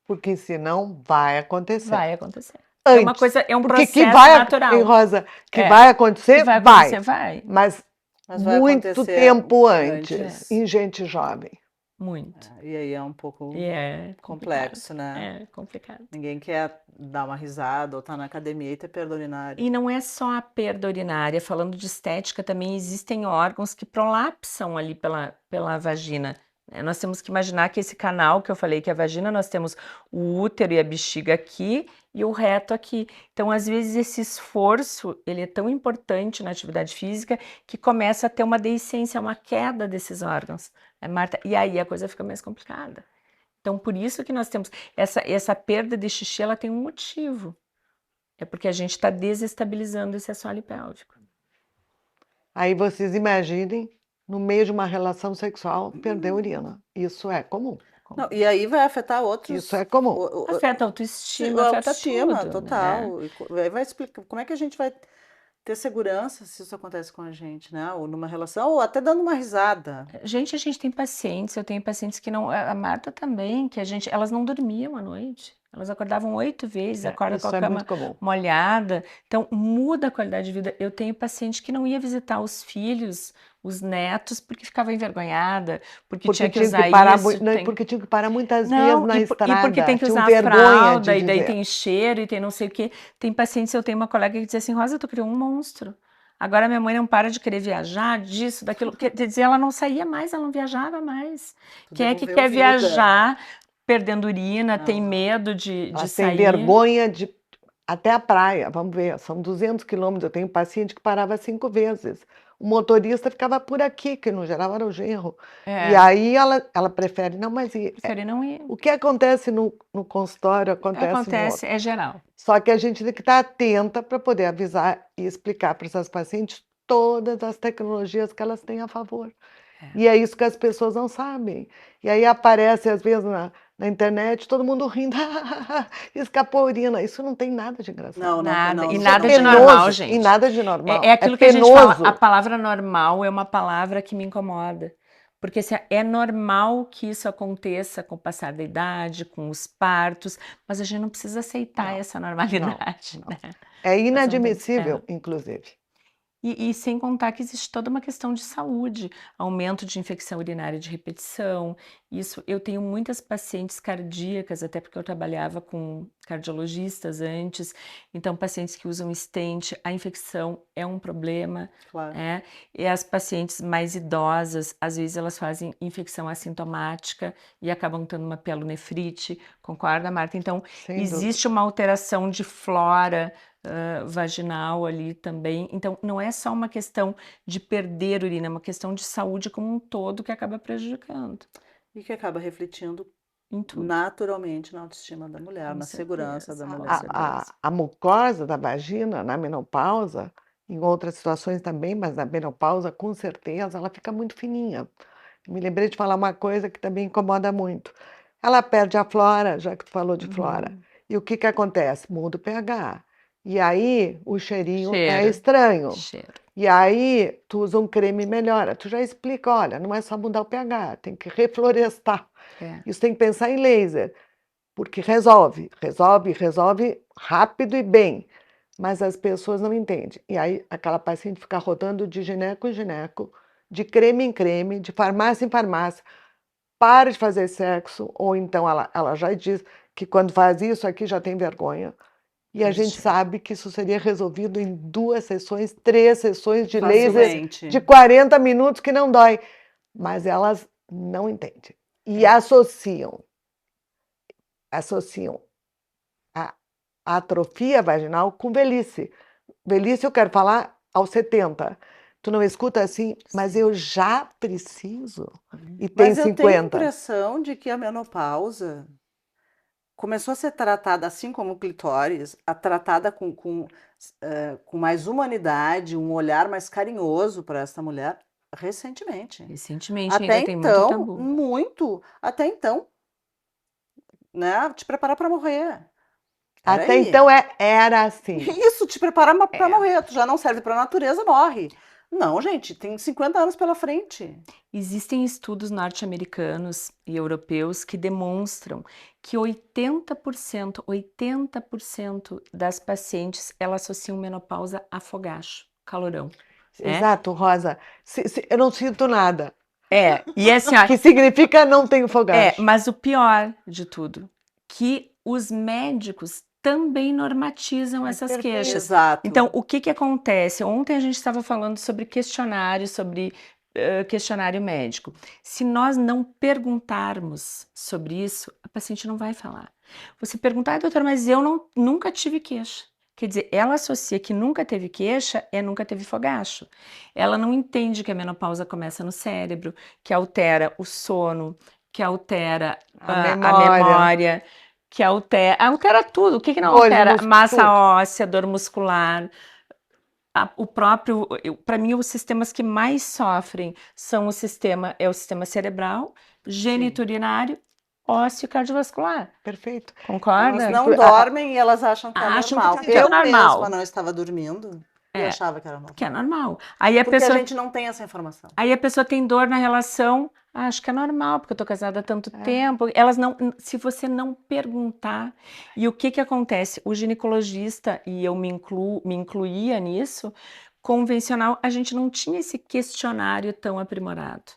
Porque senão vai acontecer.
Vai acontecer.
Antes,
é uma coisa, é um processo
que vai,
natural.
Rosa, vai acontecer,
vai.
Mas
vai
muito tempo antes, em gente jovem.
muito.
E aí é um pouco
E é
complexo,
complicado.
né?
É complicado.
Ninguém quer dar uma risada ou estar na academia e ter perda urinária.
E não é só a perda urinária, falando de estética, também existem órgãos que prolapsam ali pela vagina. Nós temos que imaginar que esse canal que eu falei, que é a vagina, nós temos o útero e a bexiga aqui e o reto aqui. Então, às vezes, esse esforço, ele é tão importante na atividade física que começa a ter uma deiscência, uma queda desses órgãos, né, Marta? E aí a coisa fica mais complicada. Então, por isso que nós temos essa perda de xixi, ela tem um motivo. É porque a gente está desestabilizando esse assoalho pélvico.
Aí vocês imaginem, no meio de uma relação sexual, perder urina. Isso é comum.
Não, e aí vai afetar outros.
Isso é comum.
Afeta a autoestima, afeta
autoestima,
tudo,
total.
né?
E aí vai explicar como é que a gente vai ter segurança se isso acontece com a gente, né? Ou numa relação, ou até dando uma risada.
A gente tem pacientes, eu tenho pacientes que não, a Marta também, que elas não dormiam à noite. Elas acordavam 8 vezes, acordam com
Isso
a
é
cama
muito comum.
molhada. Então, muda a qualidade de vida. Eu tenho paciente que não ia visitar os filhos, os netos, porque ficava envergonhada, porque tinha que usar
parar,
isso.
não, porque tinha que parar muitas vezes
Não,
na
e porque tem
estrada.
que
Tinham
usar a
vergonha
fralda,
de
e daí
dizer.
tem cheiro, e tem não sei o quê. Tem pacientes, eu tenho uma colega que diz assim, Rosa, tu criou um monstro. Agora minha mãe não para de querer viajar, disso, daquilo. Quer dizer, ela não saía mais, ela não viajava mais.
Tu
Quem é que
devolveu
quer
vida.
viajar perdendo urina, tem
Aham.
medo de
Elas têm
sair?
vergonha de até a praia. Vamos ver, são 200 quilômetros. Eu tenho um paciente que parava 5 vezes. O motorista ficava por aqui, que no geral era o genro. E aí ela prefere, não, mas
Prefere não ir.
o que acontece no consultório acontece no outro.
Acontece, é geral.
Só que a gente tem que estar atenta para poder avisar e explicar para essas pacientes todas as tecnologias que elas têm a favor. E é isso que as pessoas não sabem. E aí aparece, às vezes, na internet, todo mundo rindo, escapou a urina. Isso não tem nada de engraçado.
Não,
Nada.
não,
E
não
nada
tem.
de normal, gente.
E nada de normal.
É aquilo que a gente fala, a palavra normal é uma palavra que me incomoda. Porque é normal que isso aconteça com o passar da idade, com os partos, mas a gente não precisa aceitar essa normalidade.
Não.
Né?
É inadmissível, inclusive.
E sem contar que existe toda uma questão de saúde, aumento de infecção urinária de repetição. Isso, eu tenho muitas pacientes cardíacas, até porque eu trabalhava com cardiologistas antes, então pacientes que usam stent, a infecção é um problema.
Claro.
E as pacientes mais idosas, às vezes elas fazem infecção assintomática e acabam tendo uma pielonefrite, concorda, Marta? Então, existe uma alteração de flora vaginal ali também. Então, não é só uma questão de perder urina, é uma questão de saúde como um todo que acaba prejudicando.
E que acaba refletindo
em tudo.
Naturalmente na autoestima da mulher, na segurança da mulher.
A mucosa da vagina, na menopausa, em outras situações também, mas na menopausa, com certeza, ela fica muito fininha. Me lembrei de falar uma coisa que também incomoda muito. Ela perde a flora, já que tu falou de flora. E o que acontece? Muda o pH. E aí o cheirinho é estranho. E aí tu usa um creme e melhora. Tu já explica, olha, não é só mudar o pH, tem que reflorestar. Isso tem que pensar em laser, porque resolve rápido e bem. Mas as pessoas não entendem. E aí aquela paciente fica rodando de gineco em gineco, de creme em creme, de farmácia em farmácia. Para de fazer sexo, ou então ela já diz que quando faz isso aqui já tem vergonha. E a gente sabe que isso seria resolvido em 2 sessões, 3 sessões de laser de 40 minutos que não dói. Mas elas não entendem. E associam a atrofia vaginal com velhice. Velhice eu quero falar aos 70. Tu não escuta assim, mas eu já preciso. E tem 50.
Mas eu tenho a impressão de que a menopausa começou a ser tratada, assim como o clitóris, tratada com mais humanidade, um olhar mais carinhoso para essa mulher recentemente.
Até ainda tem muito tabu.
Até então, né? Te preparar para morrer.
Até então era assim.
Isso, te preparar para morrer. Tu já não serve para a natureza, morre. Não, gente, tem 50 anos pela frente.
Existem estudos norte-americanos e europeus que demonstram que 80% das pacientes elas associam menopausa a fogacho, calorão.
Exato, Rosa. Eu não sinto nada.
E assim, ó,
Que significa não tenho fogacho.
mas o pior de tudo, que os médicos também normatizam essas queixas.
Exato.
Então, o que acontece? Ontem a gente estava falando sobre questionário, sobre questionário médico. Se nós não perguntarmos sobre isso, a paciente não vai falar. Você perguntar, doutora, mas eu nunca tive queixa. Quer dizer, ela associa que nunca teve queixa nunca teve fogacho. Ela não entende que a menopausa começa no cérebro, que altera o sono, que altera a memória, que altera tudo. O que não altera? Massa óssea, dor muscular. Para mim, os sistemas que mais sofrem são o sistema cerebral, geniturinário, ósseo e cardiovascular.
Perfeito.
Concorda?
Elas não dormem e elas acham que é normal.
Que é normal.
Mesma não estava dormindo e achava que era normal.
Que é normal. Aí
porque a gente não tem essa informação.
Aí a pessoa tem dor na relação, acho que é normal, porque eu tô casada há tanto tempo. Elas não, se você não perguntar, e o que acontece? O ginecologista, e eu me incluía nisso, convencional, a gente não tinha esse questionário tão aprimorado.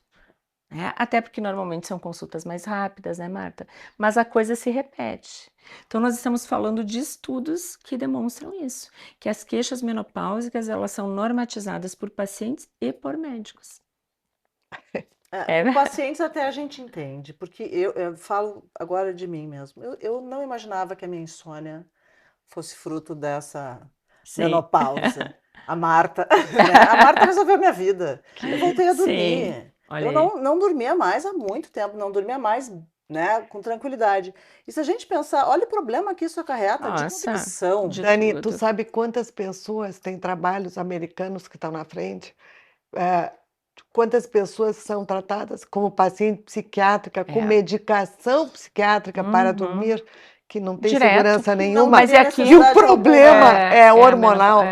Até porque normalmente são consultas mais rápidas, né, Marta? Mas a coisa se repete. Então, nós estamos falando de estudos que demonstram isso, que as queixas menopáusicas, elas são normatizadas por pacientes e por médicos.
Pacientes até a gente entende, porque eu falo agora de mim mesmo. Eu não imaginava que a minha insônia fosse fruto dessa menopausa. A Marta, né? A Marta resolveu a minha vida. Eu voltei a dormir. Eu não dormia mais há muito tempo, não dormia mais, né, com tranquilidade. E se a gente pensar, olha o problema que isso acarreta de complicação.
Dani, tu sabe quantas pessoas têm trabalhos americanos que estão na frente? Quantas pessoas são tratadas como paciente psiquiátrica, com medicação psiquiátrica para dormir, que não tem segurança nenhuma?
Mas
e o problema é hormonal.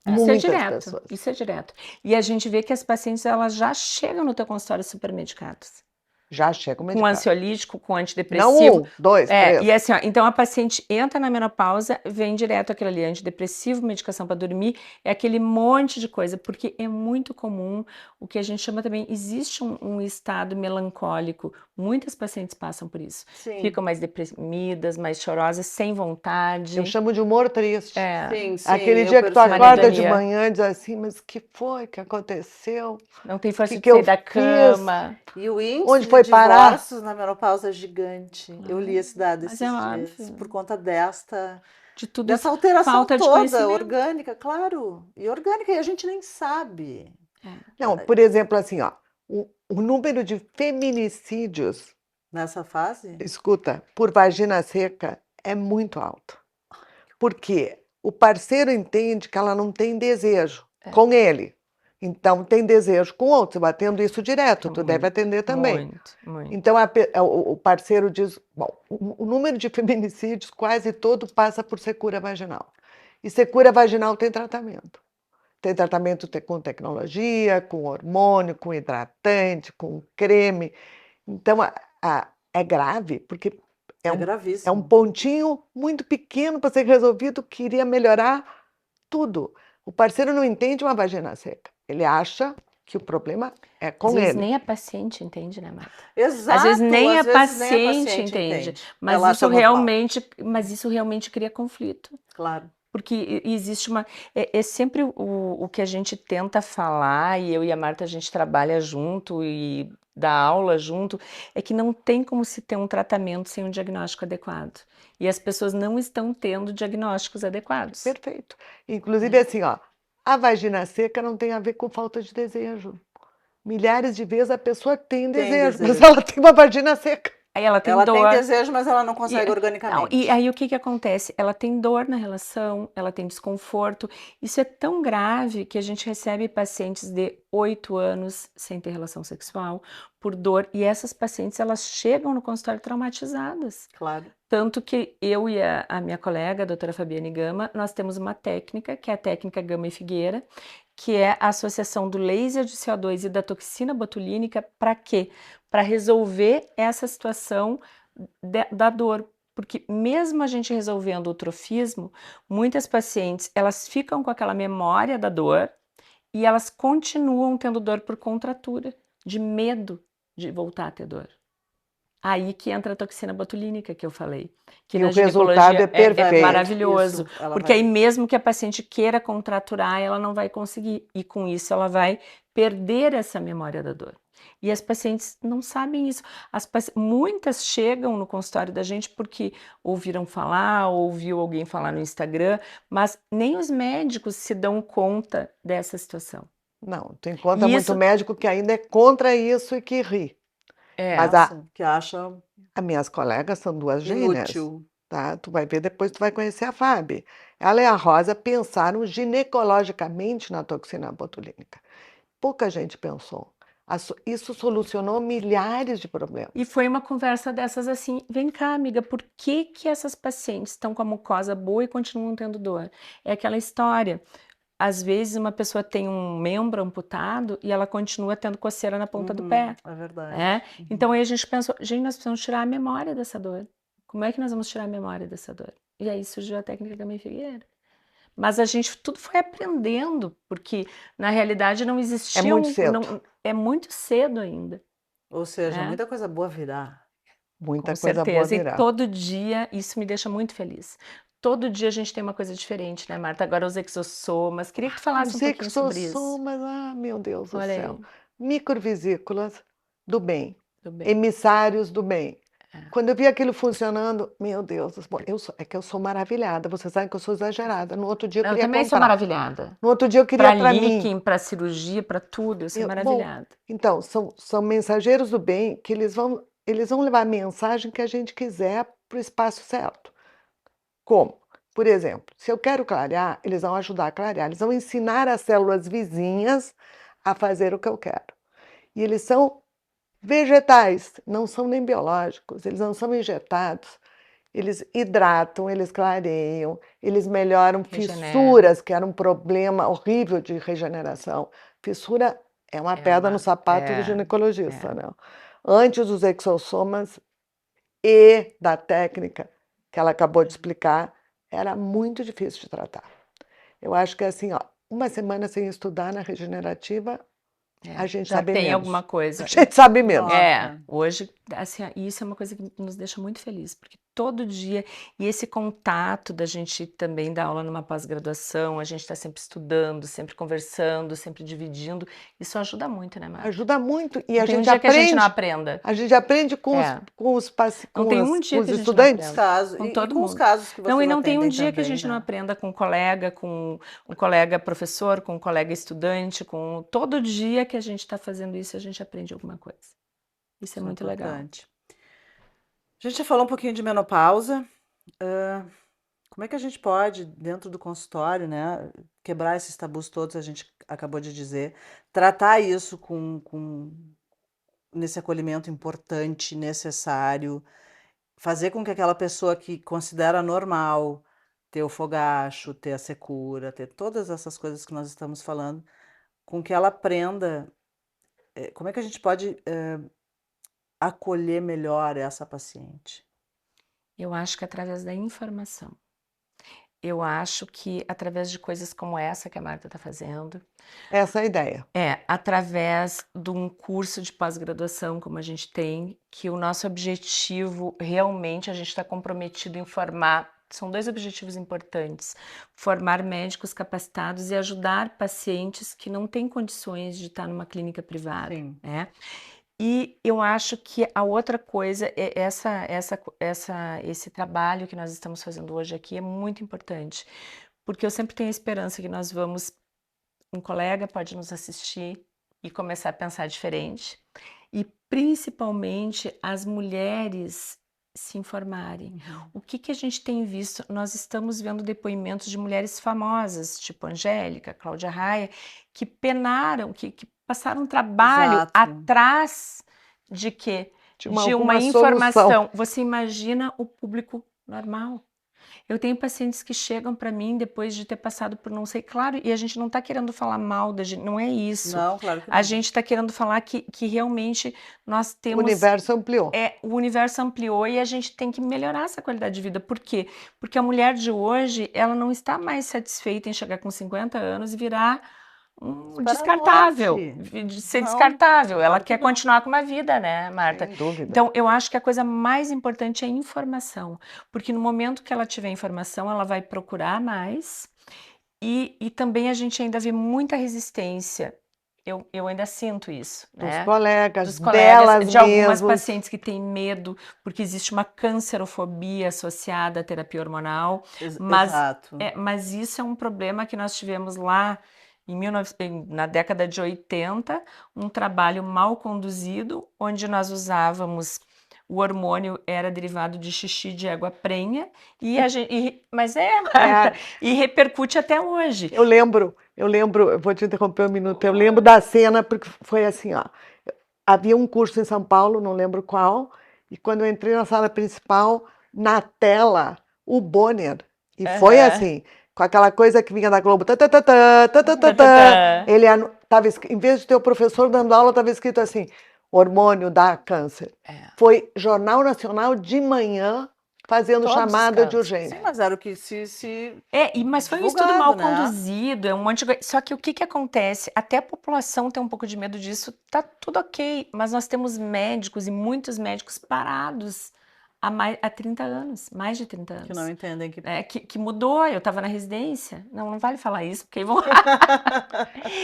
Isso é direto. E a gente vê que as pacientes, elas já chegam no teu consultório super medicadas.
Já chegam medicadas.
Com ansiolítico, com antidepressivo.
Não 2, 3.
E assim, ó, então a paciente entra na menopausa, vem direto aquilo ali, antidepressivo, medicação para dormir, é aquele monte de coisa, porque é muito comum, o que a gente chama também, existe um estado melancólico, muitas pacientes passam por isso.
Sim.
Ficam mais deprimidas, mais chorosas, sem vontade.
Eu chamo de humor triste.
Sim,
aquele dia que tu acorda de manhã e diz assim, mas o que foi que aconteceu?
Não tem força de sair da cama.
E o índice
Onde foi
de
parar?
divórcios na menopausa é gigante. Eu li esse dado esses dias, por conta dessa alteração toda, orgânica, claro. E orgânica, e a gente nem sabe.
Não, por exemplo, assim, ó, o número de feminicídios
nessa fase,
escuta, por vagina seca é muito alto. Porque o parceiro entende que ela não tem desejo com ele. Então, tem desejo com outro, batendo isso direto, tu deve atender também.
Muito.
Então, o parceiro diz, bom, o número de feminicídios quase todo passa por secura vaginal. E secura vaginal tem tratamento. Tem tratamento com tecnologia, com hormônio, com hidratante, com creme. Então, é grave, porque é um pontinho muito pequeno para ser resolvido que iria melhorar tudo. O parceiro não entende uma vagina seca. Ele acha que o problema é com ele.
Às vezes nem a paciente entende, né, Marta?
Exato.
Às vezes nem a paciente entende. Mas isso realmente cria conflito.
Claro.
Porque existe é sempre o que a gente tenta falar, e eu e a Marta a gente trabalha junto e dá aula junto, é que não tem como se ter um tratamento sem um diagnóstico adequado. E as pessoas não estão tendo diagnósticos adequados.
Perfeito. Inclusive, assim, ó, a vagina seca não tem a ver com falta de desejo. Milhares de vezes a pessoa tem desejo, mas ela tem uma vagina seca.
Aí ela tem dor.
Tem desejo, mas ela não consegue organicamente.
E aí o que acontece? Ela tem dor na relação, ela tem desconforto. Isso é tão grave que a gente recebe pacientes de 8 anos sem ter relação sexual por dor. E essas pacientes, elas chegam no consultório traumatizadas.
Claro.
Tanto que eu e a minha colega, a doutora Fabiane Gama, nós temos uma técnica, que é a técnica Gama e Figueira, que é a associação do laser de CO2 e da toxina botulínica. Para quê? Para resolver essa situação da dor. Porque mesmo a gente resolvendo o trofismo, muitas pacientes, elas ficam com aquela memória da dor e elas continuam tendo dor por contratura. de medo de voltar a ter dor. Aí que entra a toxina botulínica que eu falei. Que
E
na
o resultado é perfeito.
maravilhoso.
Isso,
Porque aí mesmo que a paciente queira contraturar, ela não vai conseguir. E com isso ela vai perder essa memória da dor. E as pacientes não sabem isso. Muitas chegam no consultório da gente porque ouviram falar, ouviu alguém falar no Instagram, mas nem os médicos se dão conta dessa situação.
Não, tu encontra muito médico que ainda é contra isso e que ri. Mas
que acha
as minhas colegas são duas gênias,
inútil.
tá? Tu vai ver depois, tu vai conhecer a Fábio. Ela e a Rosa pensaram ginecologicamente na toxina botulínica. Pouca gente pensou. Isso solucionou milhares de problemas.
E foi uma conversa dessas assim, vem cá, amiga, por que que essas pacientes estão com a mucosa boa e continuam tendo dor? É aquela história. Às vezes uma pessoa tem um membro amputado e ela continua tendo coceira na ponta do pé.
É verdade.
É? Então aí a gente pensou, gente, nós precisamos tirar a memória dessa dor. Como é que nós vamos tirar a memória dessa dor? E aí surgiu a técnica Gamay Figueira. Mas a gente tudo foi aprendendo, porque na realidade não existia...
É muito cedo.
É muito cedo ainda.
Ou seja, muita coisa boa virá.
Muita coisa boa virá.
E todo dia, isso me deixa muito feliz. Todo dia a gente tem uma coisa diferente, né, Marta? Agora os exossomas. Queria que tu falasse um pouquinho sobre isso.
Exossomas, meu Deus do
Olha
céu.
aí.
Microvesículas do bem. Emissários do bem. Quando eu vi aquilo funcionando, meu Deus, é que eu sou maravilhada. Você sabe que eu sou exagerada. No outro dia eu queria comprar.
Eu também sou maravilhada.
No outro dia eu queria para mim.
Para líquen, para cirurgia, para tudo, eu sou maravilhada.
Bom, então, são mensageiros do bem que eles vão levar a mensagem que a gente quiser para o espaço certo. Como? Por exemplo, se eu quero clarear, eles vão ajudar a clarear. Eles vão ensinar as células vizinhas a fazer o que eu quero. E eles são vegetais, não são nem biológicos, eles não são injetados. Eles hidratam, eles clareiam, eles melhoram fissuras, que era um problema horrível de regeneração. Fissura é uma pedra no sapato do ginecologista, né? Antes dos exossomas e da técnica que ela acabou de explicar, era muito difícil de tratar. Eu acho que assim, uma semana sem estudar na regenerativa, a gente
já
sabe
tem
menos.
alguma coisa.
A gente sabe menos.
Hoje, assim, isso é uma coisa que nos deixa muito feliz, porque todo dia, e esse contato da gente também dar aula numa pós-graduação, a gente está sempre estudando, sempre conversando, sempre dividindo, isso ajuda muito, né, Marta?
Ajuda muito. E
a gente aprende. Que a gente não aprenda.
A gente aprende com os pacientes, com os estudantes.
Com todo mundo. Os casos que vocês
não tem um dia
também,
que a gente não aprenda com um colega professor, com um colega estudante, com todo dia que a gente está fazendo isso, a gente aprende alguma coisa. Isso é muito legal.
A gente já falou um pouquinho de menopausa. Como é que a gente pode, dentro do consultório, né, quebrar esses tabus todos, a gente acabou de dizer, tratar isso nesse acolhimento importante, necessário, fazer com que aquela pessoa que considera normal ter o fogacho, ter a secura, ter todas essas coisas que nós estamos falando, com que ela aprenda, como é que a gente pode acolher melhor essa paciente?
Eu acho que através da informação. Eu acho que através de coisas como essa que a Marta está fazendo.
Essa é a ideia.
Através de um curso de pós-graduação como a gente tem, que o nosso objetivo realmente, a gente está comprometido em formar, são 2 objetivos importantes, formar médicos capacitados e ajudar pacientes que não têm condições de estar numa clínica privada.
Sim.
Né? E eu acho que a outra coisa, esse trabalho que nós estamos fazendo hoje aqui é muito importante, porque eu sempre tenho a esperança que nós vamos, um colega pode nos assistir e começar a pensar diferente, e principalmente as mulheres se informarem. O que a gente tem visto? Nós estamos vendo depoimentos de mulheres famosas, tipo Angélica, Cláudia Raia, que penaram, que passaram um trabalho atrás de quê? De uma informação. Solução. Você imagina o público normal. Eu tenho pacientes que chegam para mim depois de ter passado por não sei, claro, e a gente não está querendo falar mal da gente, não é isso.
Não, claro que não.
A gente está querendo falar que realmente nós temos...
O universo ampliou.
O universo ampliou e a gente tem que melhorar essa qualidade de vida. Por quê? Porque a mulher de hoje, ela não está mais satisfeita em chegar com 50 anos e virar descartável, de ser descartável. Ela quer continuar com uma vida, né, Marta?
Sem dúvida.
Então, eu acho que a coisa mais importante é a informação, porque no momento que ela tiver informação, ela vai procurar mais e também a gente ainda vê muita resistência. Eu ainda sinto isso,
Dos
né?
colegas,
Dos colegas,
delas
de algumas
mesmas.
pacientes que têm medo, porque existe uma cancerofobia associada à terapia hormonal,
Exato.
mas isso é um problema que nós tivemos lá na década de 80, um trabalho mal conduzido, onde nós usávamos o hormônio era derivado de xixi de égua prenha, mas Marta, e repercute até hoje.
Eu lembro, eu vou te interromper um minuto, eu lembro da cena, porque foi assim, ó. Havia um curso em São Paulo, não lembro qual, e quando eu entrei na sala principal, na tela, o Bonner, e foi assim, com aquela coisa que vinha da Globo, ele tava, em vez de ter o professor dando aula, estava escrito assim, hormônio dá câncer. Foi Jornal Nacional de manhã, fazendo
Todos
chamada de urgência.
Sim, mas era o que
mas foi um estudo mal
divulgado, né?
conduzido, é um monte de... Só que o que acontece? Até a população tem um pouco de medo disso, tá tudo ok, mas nós temos médicos e muitos médicos parados há 30 anos, mais de 30 anos.
Que não entendem
que mudou, eu estava na residência. Não vale falar isso, porque aí vão...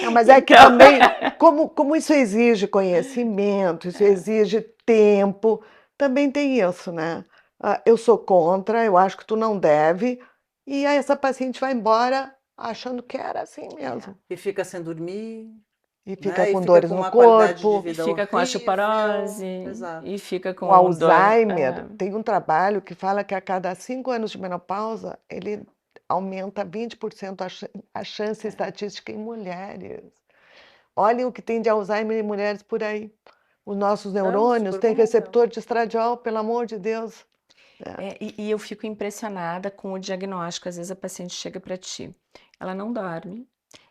Não, mas é que também, como isso exige conhecimento, isso exige tempo, também tem isso, né? Eu sou contra, eu acho que tu não deve, e aí essa paciente vai embora achando que era assim mesmo.
E fica sem dormir.
E fica
né?
com
E
dores
com
no
uma qualidade
corpo.
de vida
E fica com
horrível.
osteoporose,
Exato.
e fica com
O Alzheimer,
dor.
tem um trabalho que fala que a cada 5 anos de menopausa, ele aumenta 20% a chance estatística em mulheres. Olhem o que tem de Alzheimer em mulheres por aí. Os nossos neurônios têm receptor de estradiol, pelo amor de Deus.
E eu fico impressionada com o diagnóstico. Às vezes a paciente chega para ti, ela não dorme,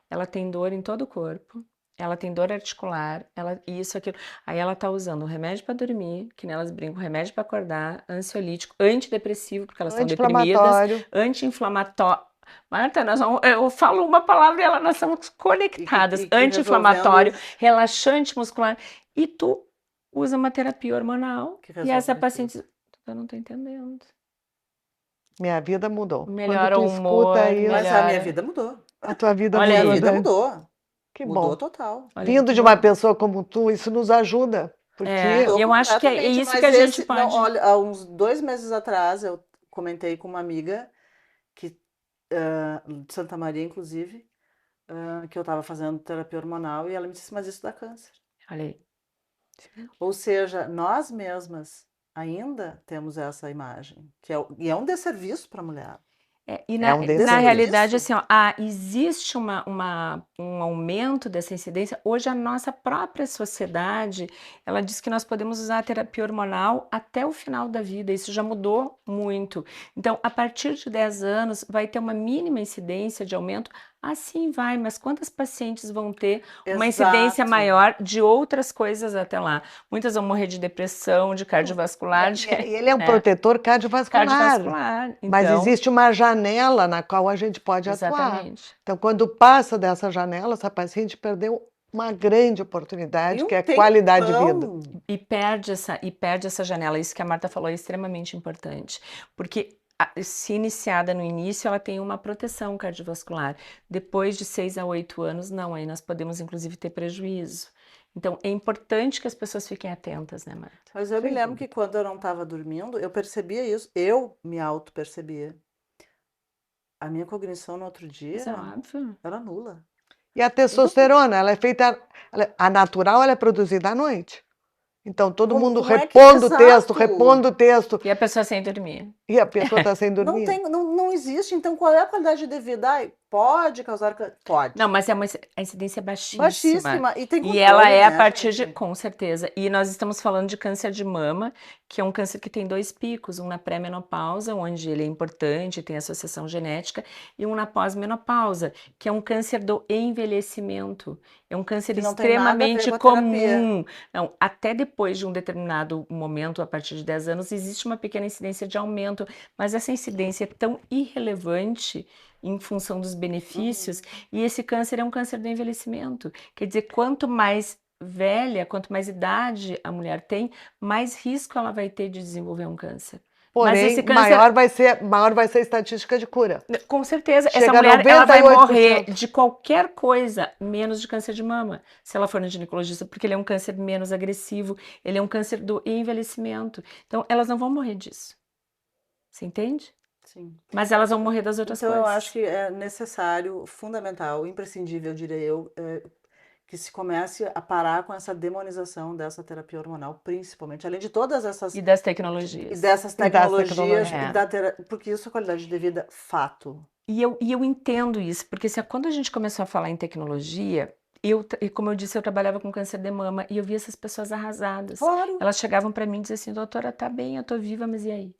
ela tem dor em todo o corpo, ela tem dor articular, isso, aquilo. Aí ela tá usando um remédio para dormir, que nelas brincam, remédio para acordar, ansiolítico, antidepressivo, porque elas estão deprimidas, anti-inflamatório. Marta, eu falo uma palavra e nós somos conectadas. Anti-inflamatório, relaxante muscular. E tu usa uma terapia hormonal e essa paciente diz, eu não tô entendendo.
Minha vida mudou.
Melhora o humor.
Mas a minha vida mudou.
A tua vida
mudou.
Olha,
minha vida mudou.
Que
mudou
bom.
Total.
Vindo de uma pessoa como tu, isso nos ajuda. Porque
eu acho que é isso que a gente pode...
Não, olha, há uns 2 meses atrás, eu comentei com uma amiga de Santa Maria, inclusive, que eu estava fazendo terapia hormonal, e ela me disse, mas isso dá câncer.
Olha aí.
Ou seja, nós mesmas ainda temos essa imagem, e é um desserviço para a mulher.
Na realidade, assim, existe um aumento dessa incidência. Hoje, a nossa própria sociedade, ela diz que nós podemos usar a terapia hormonal até o final da vida. Isso já mudou muito. Então, a partir de 10 anos, vai ter uma mínima incidência de aumento. Assim vai, mas quantas pacientes vão ter uma incidência maior de outras coisas até lá? Muitas vão morrer de depressão, de cardiovascular.
E ele é um protetor cardiovascular.
Então,
mas existe uma janela na qual a gente pode atuar. Então, quando passa dessa janela, essa paciente perdeu uma grande oportunidade, que é qualidade de vida.
E perde essa janela. Isso que a Marta falou é extremamente importante. Porque se iniciada no início, ela tem uma proteção cardiovascular. Depois de 6 a 8 anos, não. Aí nós podemos, inclusive, ter prejuízo. Então, é importante que as pessoas fiquem atentas, né, Marta?
Mas eu me lembro que quando eu não estava dormindo, eu percebia isso. Eu me auto-percebia. A minha cognição no outro dia era nula.
E a testosterona, ela é feita... A natural, ela é produzida à noite. Então, todo mundo repondo o texto.
E a pessoa sem dormir.
E a pessoa está sem dormir.
Não existe. Então, qual é a qualidade de vida? Pode causar... Pode.
Não, mas a incidência é baixíssima.
Baixíssima. E tem controle,
ela é a partir de... Com certeza. E nós estamos falando de câncer de mama, que é um câncer que tem 2 picos. Um na pré-menopausa, onde ele é importante, tem associação genética, e um na pós-menopausa, que é um câncer do envelhecimento. É um câncer extremamente comum. Não, até depois de um determinado momento, a partir de 10 anos, existe uma pequena incidência de aumento, mas essa incidência é tão irrelevante em função dos benefícios, e esse câncer é um câncer do envelhecimento. Quer dizer, quanto mais velha, quanto mais idade a mulher tem, mais risco ela vai ter de desenvolver um câncer. Mas
Porém,
esse câncer,
maior vai ser a estatística de cura.
com certeza, essa
Chega a
mulher ela vai
98%.
morrer de qualquer coisa, menos de câncer de mama, se ela for no ginecologista, porque ele é um câncer menos agressivo, ele é um câncer do envelhecimento. Então, elas não vão morrer disso. Você entende?
Sim.
Mas elas vão morrer das outras
Então,
coisas.
eu acho que é necessário, fundamental, imprescindível, diria eu, que se comece a parar com essa demonização dessa terapia hormonal, principalmente, além de todas essas...
E das tecnologias.
E dessas tecnologias,
tecnologias.
porque isso é qualidade de vida, fato.
E eu entendo isso, porque assim, quando a gente começou a falar em tecnologia, como eu disse, eu trabalhava com câncer de mama e eu via essas pessoas arrasadas.
Claro.
Elas chegavam para mim e diziam assim, doutora, tá bem, eu tô viva, mas e aí?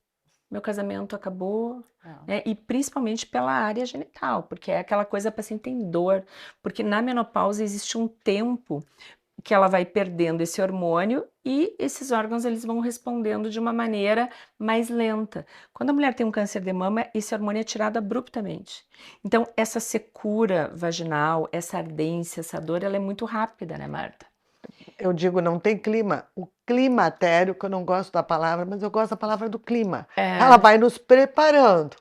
Meu casamento acabou, né? E principalmente pela área genital, porque é aquela coisa, a paciente tem dor, porque na menopausa existe um tempo que ela vai perdendo esse hormônio e esses órgãos eles vão respondendo de uma maneira mais lenta. Quando a mulher tem um câncer de mama, esse hormônio é tirado abruptamente. Então, essa secura vaginal, essa ardência, essa dor, ela é muito rápida, né, Marta?
Eu digo, não tem clima. O climatério, que eu não gosto da palavra, mas eu gosto da palavra do clima. Ela vai nos preparando.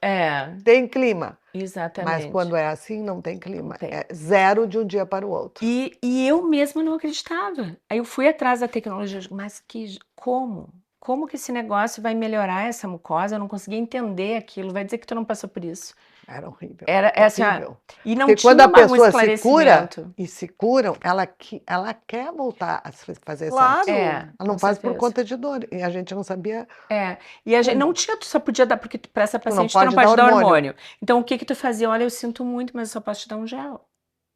Tem clima.
Exatamente.
Mas quando é assim, não tem clima. É zero de um dia para o outro.
E eu mesma não acreditava. Aí eu fui atrás da tecnologia, mas como? Como que esse negócio vai melhorar essa mucosa? Eu não conseguia entender aquilo. Vai dizer que tu não passou por isso.
Era horrível.
Era
horrível.
E não
porque
tinha
quando a pessoa se cura
esclarecimento.
e se curam, ela quer voltar a fazer
Claro.
sexo. Ela não
com
faz
certeza.
por conta de dor. E a gente não sabia.
E a gente não tinha, tu só podia dar, porque para essa paciente tu não
pode
pode
dar
dar
hormônio.
hormônio. Então o que tu fazia? Olha, eu sinto muito, mas eu só posso te dar um gel.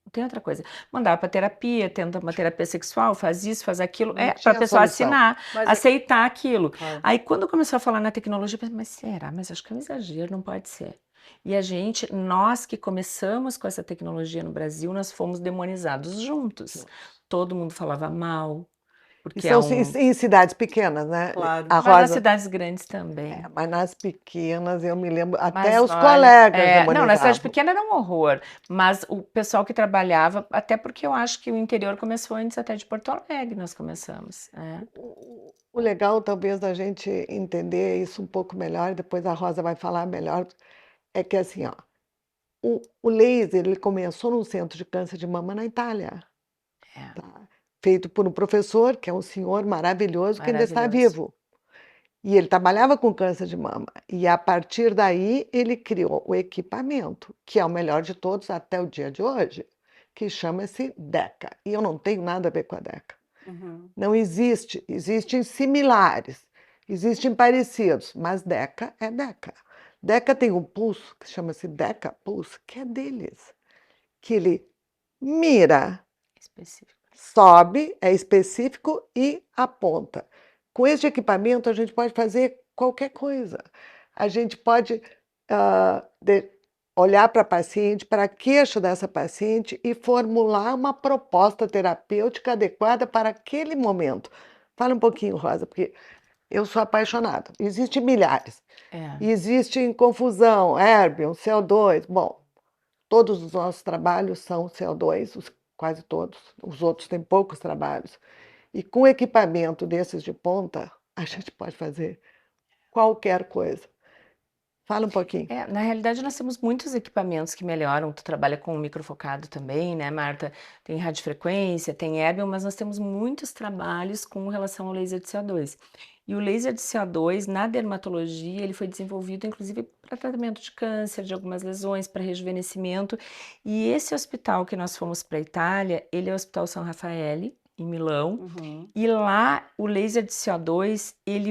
Não tem outra coisa. Mandava para terapia, tenta uma terapia sexual, faz isso, faz aquilo.
Não
Para
tinha
a pessoa
solução.
assinar,
Mas
aceitar aquilo.
Claro.
Aí quando começou a falar na tecnologia, eu pensei, mas será? Mas acho que é um exagero, não pode ser. E nós que começamos com essa tecnologia no Brasil, nós fomos demonizados juntos. Todo mundo falava mal. Porque
São em cidades pequenas, né?
Claro.
A
Mas
Rosa...
nas cidades grandes também.
mas nas pequenas, eu me lembro, até
Mas
os
olha,
colegas demonizavam.
Não, na cidade pequena era um horror, mas o pessoal que trabalhava, até porque eu acho que o interior começou antes até de Porto Alegre, nós começamos.
O legal, talvez, da gente entender isso um pouco melhor, depois a Rosa vai falar melhor, é que assim, ó, o laser, ele começou num centro de câncer de mama na Itália. Tá? Feito por um professor, que é um senhor maravilhoso, que ainda está vivo. E ele trabalhava com câncer de mama. E a partir daí, ele criou o equipamento, que é o melhor de todos até o dia de hoje, que chama-se DECA. E eu não tenho nada a ver com a DECA. Não existe. Existem similares, existem parecidos, mas DECA é DECA. DECA tem um pulso, que chama-se DECA Pulse, que é deles. Que ele mira, sobe, é específico e aponta. Com este equipamento, a gente pode fazer qualquer coisa. A gente pode olhar para a paciente, para a queixa dessa paciente e formular uma proposta terapêutica adequada para aquele momento. Fala um pouquinho, Rosa, porque eu sou apaixonada. Existem milhares. Existe confusão, Erbium, CO2. Bom, todos os nossos trabalhos são CO2, quase todos. Os outros têm poucos trabalhos. E com equipamento desses de ponta, a gente pode fazer qualquer coisa. Fala um pouquinho.
Na realidade, nós temos muitos equipamentos que melhoram. Tu trabalha com microfocado também, né, Marta? Tem radiofrequência, tem Erbium, mas nós temos muitos trabalhos com relação ao laser de CO2. E o laser de CO2, na dermatologia, ele foi desenvolvido, inclusive, para tratamento de câncer, de algumas lesões, para rejuvenescimento. E esse hospital que nós fomos para a Itália, ele é o Hospital San Raffaele, em Milão, e lá o laser de CO2, ele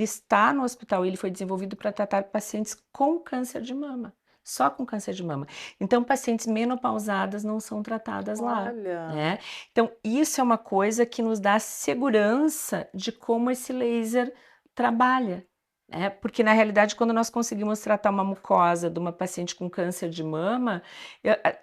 está no hospital, ele foi desenvolvido para tratar pacientes com câncer de mama, só com câncer de mama. Então, pacientes menopausadas não são tratadas lá, né? Então, isso é uma coisa que nos dá segurança de como esse laser trabalha. Porque, na realidade, quando nós conseguimos tratar uma mucosa de uma paciente com câncer de mama,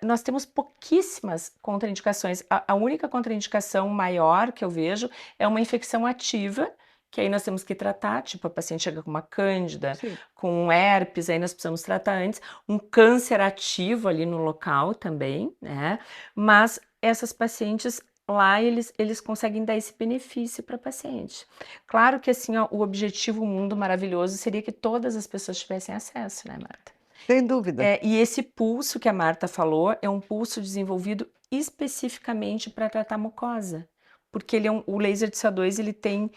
nós temos pouquíssimas contraindicações. A única contraindicação maior que eu vejo é uma infecção ativa, que aí nós temos que tratar, tipo, a paciente chega com uma cândida,
Sim.
com um herpes, aí nós precisamos tratar antes, um câncer ativo ali no local também, né? Mas essas pacientes lá, eles conseguem dar esse benefício para a paciente. Claro que, assim, ó, o objetivo, o mundo maravilhoso, seria que todas as pessoas tivessem acesso, né, Marta?
Sem dúvida.
E esse pulso que a Marta falou é um pulso desenvolvido especificamente para tratar mucosa, porque ele o laser de CO2 ele tem,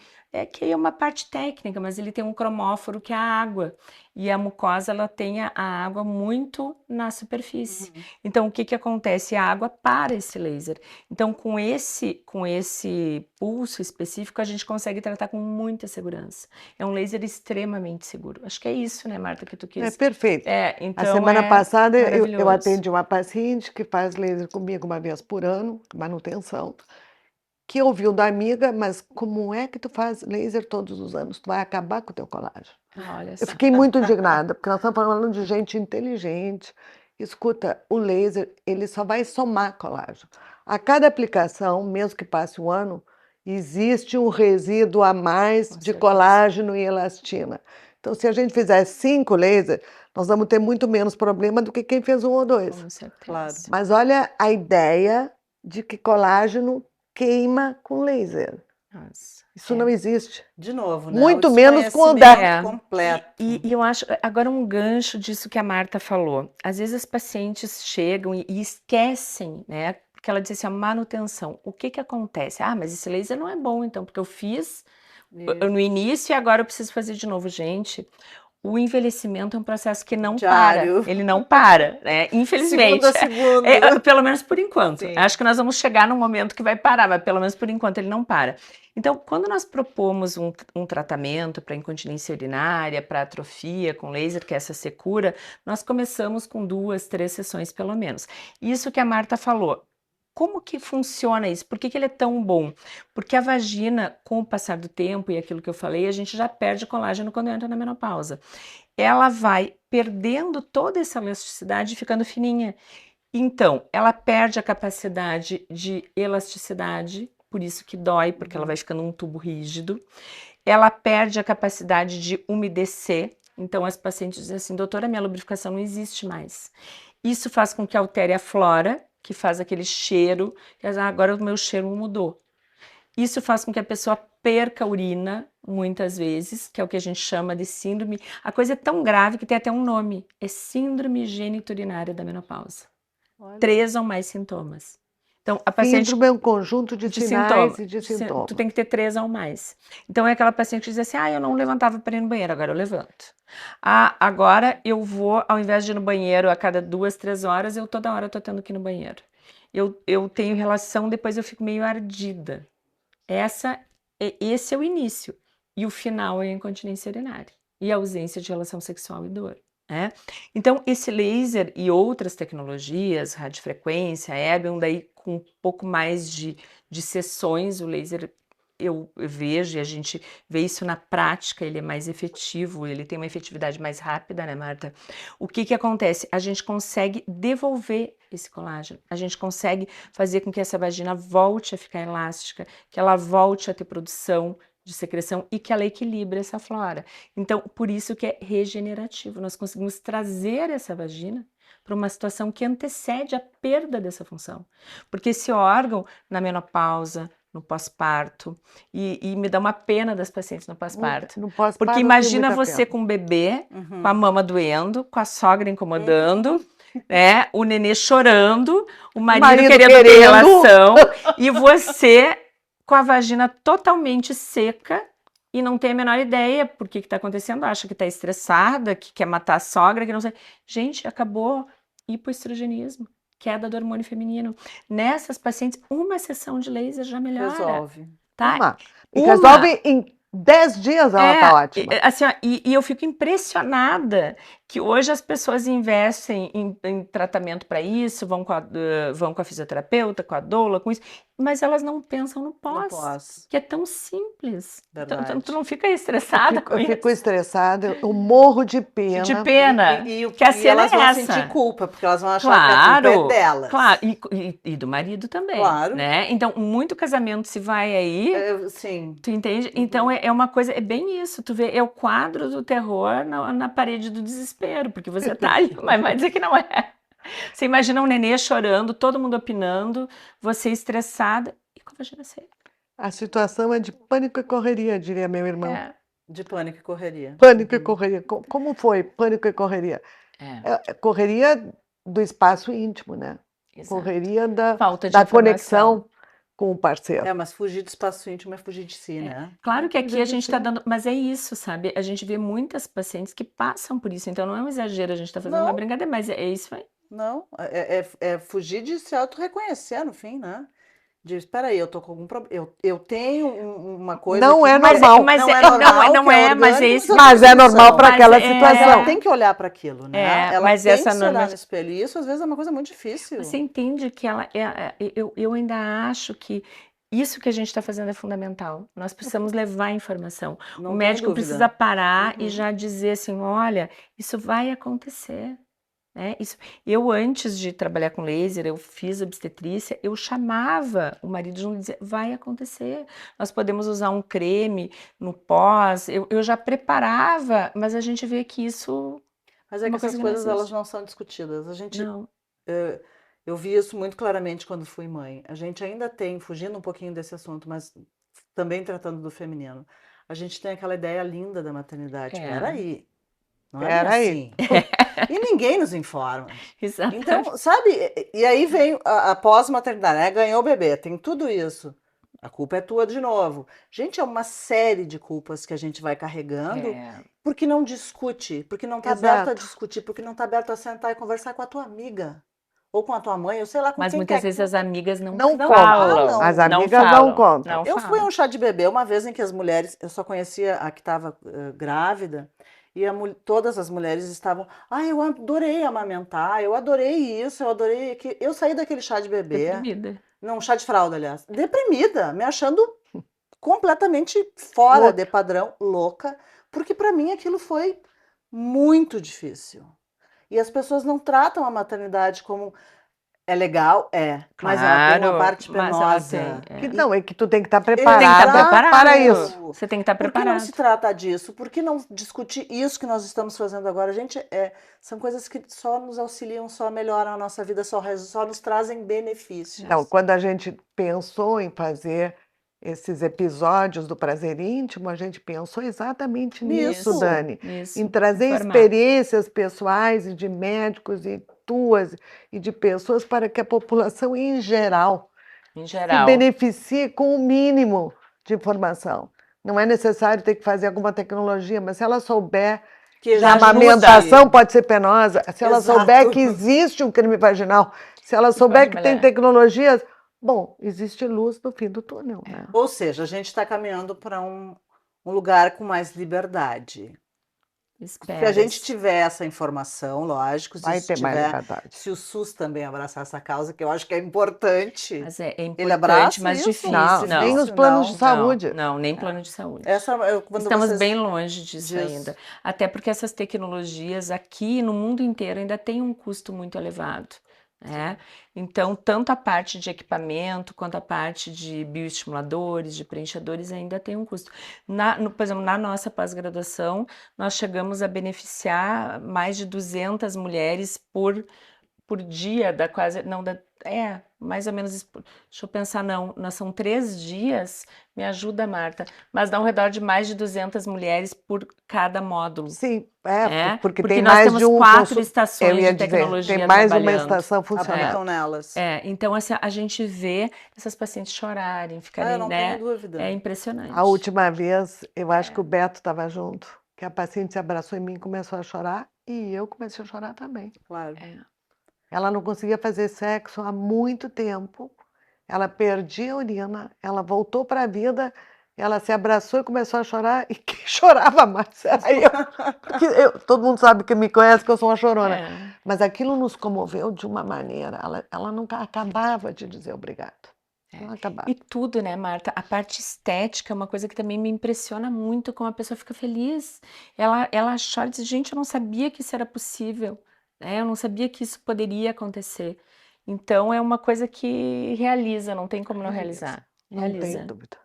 que é uma parte técnica, mas ele tem um cromóforo que é a água, e a mucosa ela tem a água muito na superfície. Então o que acontece? A água para esse laser. Então com esse pulso específico a gente consegue tratar com muita segurança. É um laser extremamente seguro. Acho que é isso, né, Marta, que tu quis.
É perfeito.
Então
a semana passada eu
maravilhoso.
atendi uma paciente que faz laser comigo uma vez por ano, manutenção, que ouviu da amiga, mas como é que tu faz laser todos os anos? Tu vai acabar com o teu colágeno.
Olha
Eu
só.
fiquei muito indignada, porque nós estamos falando de gente inteligente. Escuta, o laser, ele só vai somar colágeno. A cada aplicação, mesmo que passe um ano, existe um resíduo a mais
Com
de
certeza.
colágeno e elastina. Então, se a gente fizer 5 lasers, nós vamos ter muito menos problema do que quem fez 1 ou 2.
Com certeza.
Claro.
Mas olha a ideia de que colágeno queima com laser.
Nossa.
Isso não existe.
De novo, né?
Muito
O
menos com o
desconhecimento
DEC.
completo.
E eu acho, agora um gancho disso que a Marta falou. Às vezes as pacientes chegam e esquecem, né? Porque ela disse assim, a manutenção. O que acontece? Ah, mas esse laser não é bom, então, porque eu fiz no início e agora eu preciso fazer de novo. Gente, o envelhecimento é um processo que não
Diário.
para. Ele não para, né? Infelizmente.
Segundo a segundo.
Pelo menos por enquanto.
Sim.
Acho que nós vamos chegar num momento que vai parar, mas pelo menos por enquanto ele não para. Então, quando nós propomos um tratamento para incontinência urinária, para atrofia com laser, que é essa secura, nós começamos com 2, 3 sessões pelo menos. Isso que a Marta falou. Como que funciona isso? Por que ele é tão bom? Porque a vagina, com o passar do tempo e aquilo que eu falei, a gente já perde colágeno quando entra na menopausa. Ela vai perdendo toda essa elasticidade e ficando fininha. Então, ela perde a capacidade de elasticidade, por isso que dói, porque ela vai ficando um tubo rígido. Ela perde a capacidade de umedecer. Então, as pacientes dizem assim, doutora, minha lubrificação não existe mais. Isso faz com que altere a flora, que faz aquele cheiro, que agora o meu cheiro mudou. Isso faz com que a pessoa perca a urina, muitas vezes, que é o que a gente chama de síndrome. A coisa é tão grave que tem até um nome, é síndrome geniturinária da menopausa.
Olha.
3 ou mais sintomas. Então, a paciente...
Síndrome é um conjunto de sinais e de sintomas.
Tu tem que ter 3 ou mais. Então, é aquela paciente que diz assim, eu não levantava para ir no banheiro, agora eu levanto. Agora eu vou, ao invés de ir no banheiro a cada 2, 3 horas, eu toda hora tô tendo que ir no banheiro. Eu tenho relação, depois eu fico meio ardida. Esse é o início. E o final é a incontinência urinária. E a ausência de relação sexual e dor. Então, esse laser e outras tecnologias, radiofrequência, erbium, daí com um pouco mais de sessões, o laser eu vejo e a gente vê isso na prática, ele é mais efetivo, ele tem uma efetividade mais rápida, né, Marta? O que acontece? A gente consegue devolver esse colágeno, a gente consegue fazer com que essa vagina volte a ficar elástica, que ela volte a ter produção de secreção e que ela equilibre essa flora. Então, por isso que é regenerativo, nós conseguimos trazer essa vagina para uma situação que antecede a perda dessa função. Porque esse órgão, na menopausa, no pós-parto, e me dá uma pena das pacientes no pós-parto. Porque imagina você com um bebê, com a mama doendo, com a sogra incomodando, né, o nenê chorando, o marido querendo ter relação, e você com a vagina totalmente seca e não tem a menor ideia por que está acontecendo, acha que está estressada, que quer matar a sogra, que não sei. Gente, acabou hipoestrogenismo, queda do hormônio feminino. Nessas pacientes, uma sessão de laser já melhora.
Resolve.
Tá?
Resolve em 10 dias, ela tá ótima.
Assim, e eu fico impressionada que hoje as pessoas investem em tratamento para isso, vão com a fisioterapeuta, com a doula, com isso, mas elas não pensam no
No
pós, que é tão simples. Então,
Verdade.
tu não fica estressada com
Eu
isso?
fico estressada, eu morro de pena.
De pena. Que a
E
cena
elas
é
vão
essa.
sentir culpa, porque elas vão achar que a culpa é delas.
Claro, e do marido também,
Claro.
né? Então, muito casamento se vai aí,
Sim.
tu entende? Então, é uma coisa, é bem isso, tu vê, é o quadro do terror na parede do desespero, porque você tá ali, mas vai dizer que não é. Você imagina um nenê chorando, todo mundo opinando, você estressada, e com a vagina seca.
A situação é de pânico e correria, diria meu irmão.
É,
De pânico e correria.
Pânico e correria. Como foi pânico e correria? Correria do espaço íntimo, né?
exato.
Correria
Falta de
da
informação.
conexão com o parceiro.
Mas fugir do espaço íntimo é fugir de si, né?
Claro que aqui
Fugir
a
de
gente
si.
está dando, mas é isso, sabe? A gente vê muitas pacientes que passam por isso, então não é um exagero, a gente está fazendo uma
Não.
brincadeira, mas é isso aí.
Não, é fugir de se auto-reconhecer no fim, né? De, espera aí, eu tô com algum problema. Eu tenho uma coisa
Não
que
é
Mas
normal.
mas
não é
é-
normal,
não
que
é, mas é
orgânico,
isso.
Mas é normal para
Mas
aquela
é-
Mas ela
situação.
tem que olhar para aquilo, né? Ela
mas
tem
essa
que se olhar
norma-
no espelho. E isso às vezes é uma coisa muito difícil.
Você entende que eu ainda acho que isso que a gente está fazendo é fundamental. Nós precisamos levar informação.
Não
O
tenho
médico
dúvida.
precisa parar e
Uhum.
já dizer assim, olha, isso vai acontecer. Né? Eu, antes de trabalhar com laser, eu fiz obstetrícia, eu chamava o marido junto e dizia, vai acontecer. Nós podemos usar um creme no pós, eu já preparava, mas a gente vê que isso...
Mas é que
uma
essas
coisa que não
coisas elas
existe.
não são discutidas. A gente,
Não.
eu vi isso muito claramente quando fui mãe. A gente ainda tem, fugindo um pouquinho desse assunto, mas também tratando do feminino, a gente tem aquela ideia linda da maternidade. Peraí, não é bem
Peraí.
assim. E ninguém nos informa.
Exatamente.
Então, sabe? E aí vem a pós-maternidade, né? Ganhou o bebê, tem tudo isso. A culpa é tua de novo. Gente, é uma série de culpas que a gente vai carregando porque não discute, porque não está aberto a
Exato.
discutir, porque não está aberto a sentar e conversar com a tua amiga. Ou com a tua mãe, ou sei lá com
Mas
quem
muitas
quer.
vezes as amigas não
Não
falam.
contam.
As
não
amigas não
falam,
contam.
não
Eu fui a
falam.
um chá de bebê uma vez em que as mulheres, eu só conhecia a que estava grávida, e todas as mulheres estavam, eu adorei amamentar, eu adorei isso, eu adorei que eu saí daquele chá de bebê,
Deprimida.
não, chá de fralda, aliás, deprimida, me achando completamente fora
Louca.
de padrão, louca, porque para mim aquilo foi muito difícil. E as pessoas não tratam a maternidade como é legal, mas ela tem uma
Claro,
parte
mas ela
penosa.
tem,
Não, é que tu tem que estar
Tem que estar
preparada
preparado.
para isso.
Você tem que estar
Por que não
preparado.
se trata disso? Por que não discutir isso que nós estamos fazendo agora? Gente, são coisas que só nos auxiliam, só melhoram a nossa vida, só nos trazem benefícios.
Não, quando a gente pensou em fazer esses episódios do prazer íntimo, a gente pensou exatamente nisso,
Nisso.
Dani.
Isso,
Em trazer
informar.
experiências pessoais e de médicos e tuas e de pessoas para que a população em geral
Em
se
geral.
beneficie com o mínimo de informação. Não é necessário ter que fazer alguma tecnologia, mas se ela souber
Que
que
já
a amamentação
ajude.
pode ser penosa, se ela
Exato.
souber que existe um creme vaginal, se ela souber
pode
que tem
melhorar.
tecnologias, bom, existe luz no fim do túnel, né?
Ou seja, a gente está caminhando para um lugar com mais liberdade.
Espera.
Se a gente tiver essa informação, lógico,
Vai ter mais liberdade.
se o SUS também abraçar essa causa, que eu acho que é importante.
Mas é
Ele
importante,
abraça
mas
isso?
difícil.
Não, nem os planos de saúde.
Não, nem plano de saúde.
Quando
Estamos
vocês-
bem longe disso ainda. Até porque essas tecnologias aqui no mundo inteiro ainda têm um custo muito elevado. Né? Então, tanto a parte de equipamento quanto a parte de bioestimuladores, de preenchedores ainda tem um custo. Por exemplo, na nossa pós-graduação, nós chegamos a beneficiar mais de 200 mulheres por dia, mais ou menos isso. Deixa eu pensar, nós são 3 dias, me ajuda, Marta, mas dá ao redor de mais de 200 mulheres por cada módulo.
Sim,
Porque
tem
nós
mais
temos
de um
4 estações
eu ia
de
dizer,
tecnologia
tem mais uma
trabalhando.
estação
Habitam
funcionando.
nelas.
Então, assim, a gente vê essas pacientes chorarem, ficarem,
Eu não tenho dúvida.
É impressionante.
A última vez, eu acho que o Beto estava junto, que a paciente se abraçou em mim e começou a chorar, e eu comecei a chorar também.
Claro.
Ela não conseguia fazer sexo há muito tempo, ela perdia a urina, ela voltou para a vida, ela se abraçou e começou a chorar, e quem chorava mais era eu. Porque todo mundo sabe que me conhece, que eu sou uma chorona. Mas aquilo nos comoveu de uma maneira, ela nunca acabava de dizer obrigado. Não acabar.
E tudo, né, Marta? A parte estética é uma coisa que também me impressiona muito, como a pessoa fica feliz. Ela chora e diz, gente, eu não sabia que isso era possível, né? Eu não sabia que isso poderia acontecer. Então, é uma coisa que realiza, não tem como não realizar.
Não
Realiza.
tenho dúvida.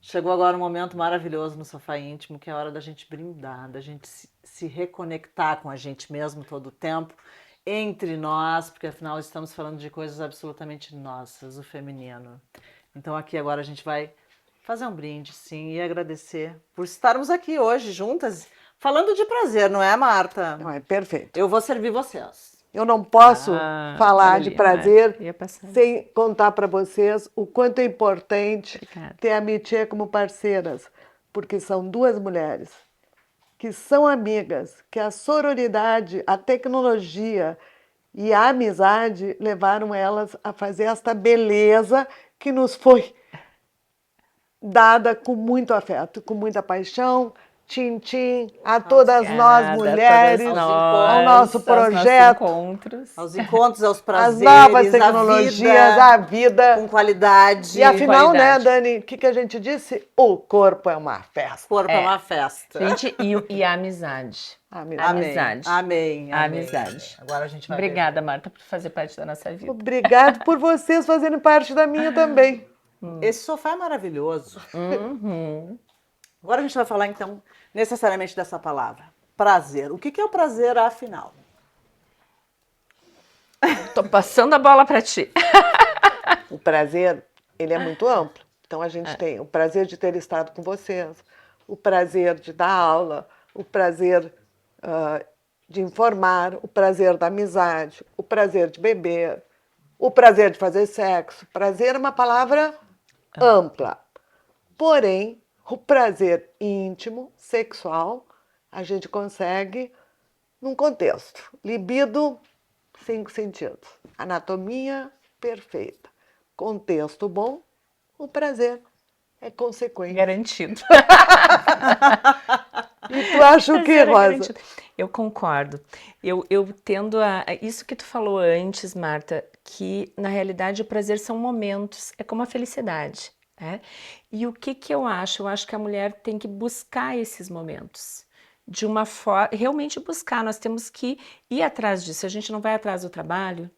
Chegou agora um momento maravilhoso no Sofá Íntimo, que é a hora da gente brindar, da gente se reconectar com a gente mesmo todo o tempo, entre nós, porque afinal estamos falando de coisas absolutamente nossas, o feminino. Então aqui agora a gente vai fazer um brinde, sim, e agradecer por estarmos aqui hoje juntas, falando de prazer, não é, Marta?
Não, é perfeito.
Eu vou servir vocês.
Eu não posso falar
olha
de
ali,
prazer
Marta, ia passar.
sem contar para vocês o quanto é importante
Obrigada.
ter a Métier como parceiras, porque são duas mulheres que são amigas, que a sororidade, a tecnologia e a amizade levaram elas a fazer esta beleza que nos foi dada com muito afeto, com muita paixão. Tchim, a todas nós mulheres,
todas
ao nosso projeto,
aos encontros, aos prazeres,
as novas tecnologias, a vida
com qualidade.
E afinal,
qualidade.
né, Dani, o que a gente disse? O corpo é uma festa.
O corpo é uma festa.
Gente, e a amizade.
Amizade.
Amém.
A amizade.
Agora a gente vai
Obrigada, Marta, por fazer parte da nossa vida.
Obrigado por vocês fazerem parte da minha também.
Esse sofá é maravilhoso.
Uhum.
Agora a gente vai falar, então, necessariamente dessa palavra. Prazer. O que é o prazer, afinal?
Tô passando a bola para ti.
O prazer, ele é muito amplo. Então, a gente tem o prazer de ter estado com vocês, o prazer de dar aula, o prazer de informar, o prazer da amizade, o prazer de beber, o prazer de fazer sexo. Prazer é uma palavra ampla. Porém, o prazer íntimo, sexual, a gente consegue num contexto. Libido, 5 sentidos. Anatomia perfeita. Contexto bom, o prazer é consequência.
Garantido.
E tu acha o quê, Rosa?
Eu concordo. Eu tendo a... Isso que tu falou antes, Marta, que na realidade o prazer são momentos, é como a felicidade. Né? E o que eu acho? Eu acho que a mulher tem que buscar esses momentos. De uma forma, realmente buscar, nós temos que ir atrás disso. A gente não vai atrás do trabalho,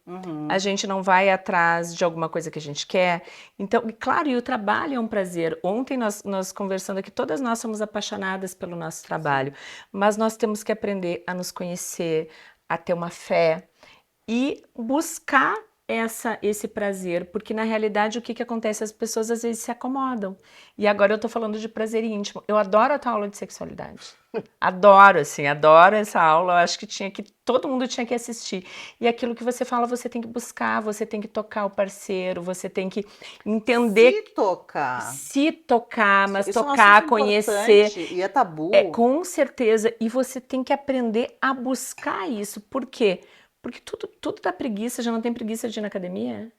a gente não vai atrás de alguma coisa que a gente quer. Então, claro, e o trabalho é um prazer. Ontem nós conversando aqui, todas nós somos apaixonadas pelo nosso trabalho, mas nós temos que aprender a nos conhecer, a ter uma fé e buscar esse prazer, porque na realidade o que acontece? As pessoas às vezes se acomodam. E agora eu tô falando de prazer íntimo. Eu adoro a tua aula de sexualidade. Adoro, assim, adoro essa aula. Eu acho que todo mundo tinha que assistir. E aquilo que você fala, você tem que buscar, você tem que tocar o parceiro, você tem que entender. Se tocar, mas
isso
tocar,
é um
conhecer.
E é tabu.
Com certeza. E você tem que aprender a buscar isso. Por quê? Porque tudo dá preguiça, já não tem preguiça de ir na academia?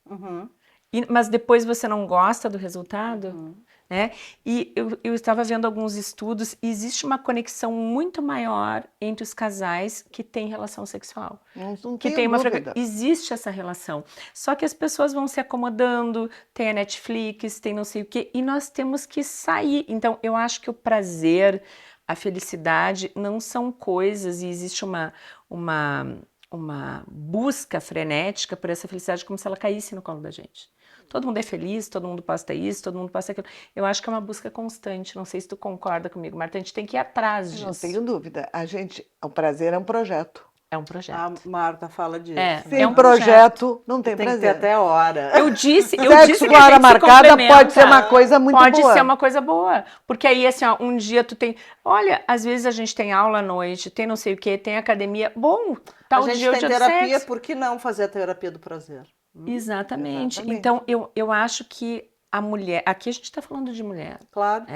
Mas depois você não gosta do resultado? Né? E eu estava vendo alguns estudos, e existe uma conexão muito maior entre os casais que têm relação sexual.
Não
que tem existe essa relação. Só que as pessoas vão se acomodando, tem a Netflix, tem não sei o quê, e nós temos que sair. Então, eu acho que o prazer, a felicidade não são coisas, e existe uma busca frenética por essa felicidade, como se ela caísse no colo da gente. Todo mundo é feliz, todo mundo posta isso, todo mundo posta aquilo. Eu acho que é uma busca constante. Não sei se tu concorda comigo, Marta. A gente tem que ir atrás disso.
Não tenho dúvida. O prazer é um projeto.
É um projeto.
A Marta fala disso.
Sem projeto, não tem prazer.
Tem que ter até hora.
Eu disse que
a hora marcada pode ser uma coisa muito boa.
Pode ser uma coisa boa. Porque aí, assim, ó, um dia tu tem... Olha, às vezes a gente tem aula à noite, tem não sei o quê, tem academia. Bom, tal dia
a gente tem terapia, por que não fazer a terapia do prazer?
Exatamente. Então, eu acho que a mulher... Aqui a gente está falando de mulher.
Claro.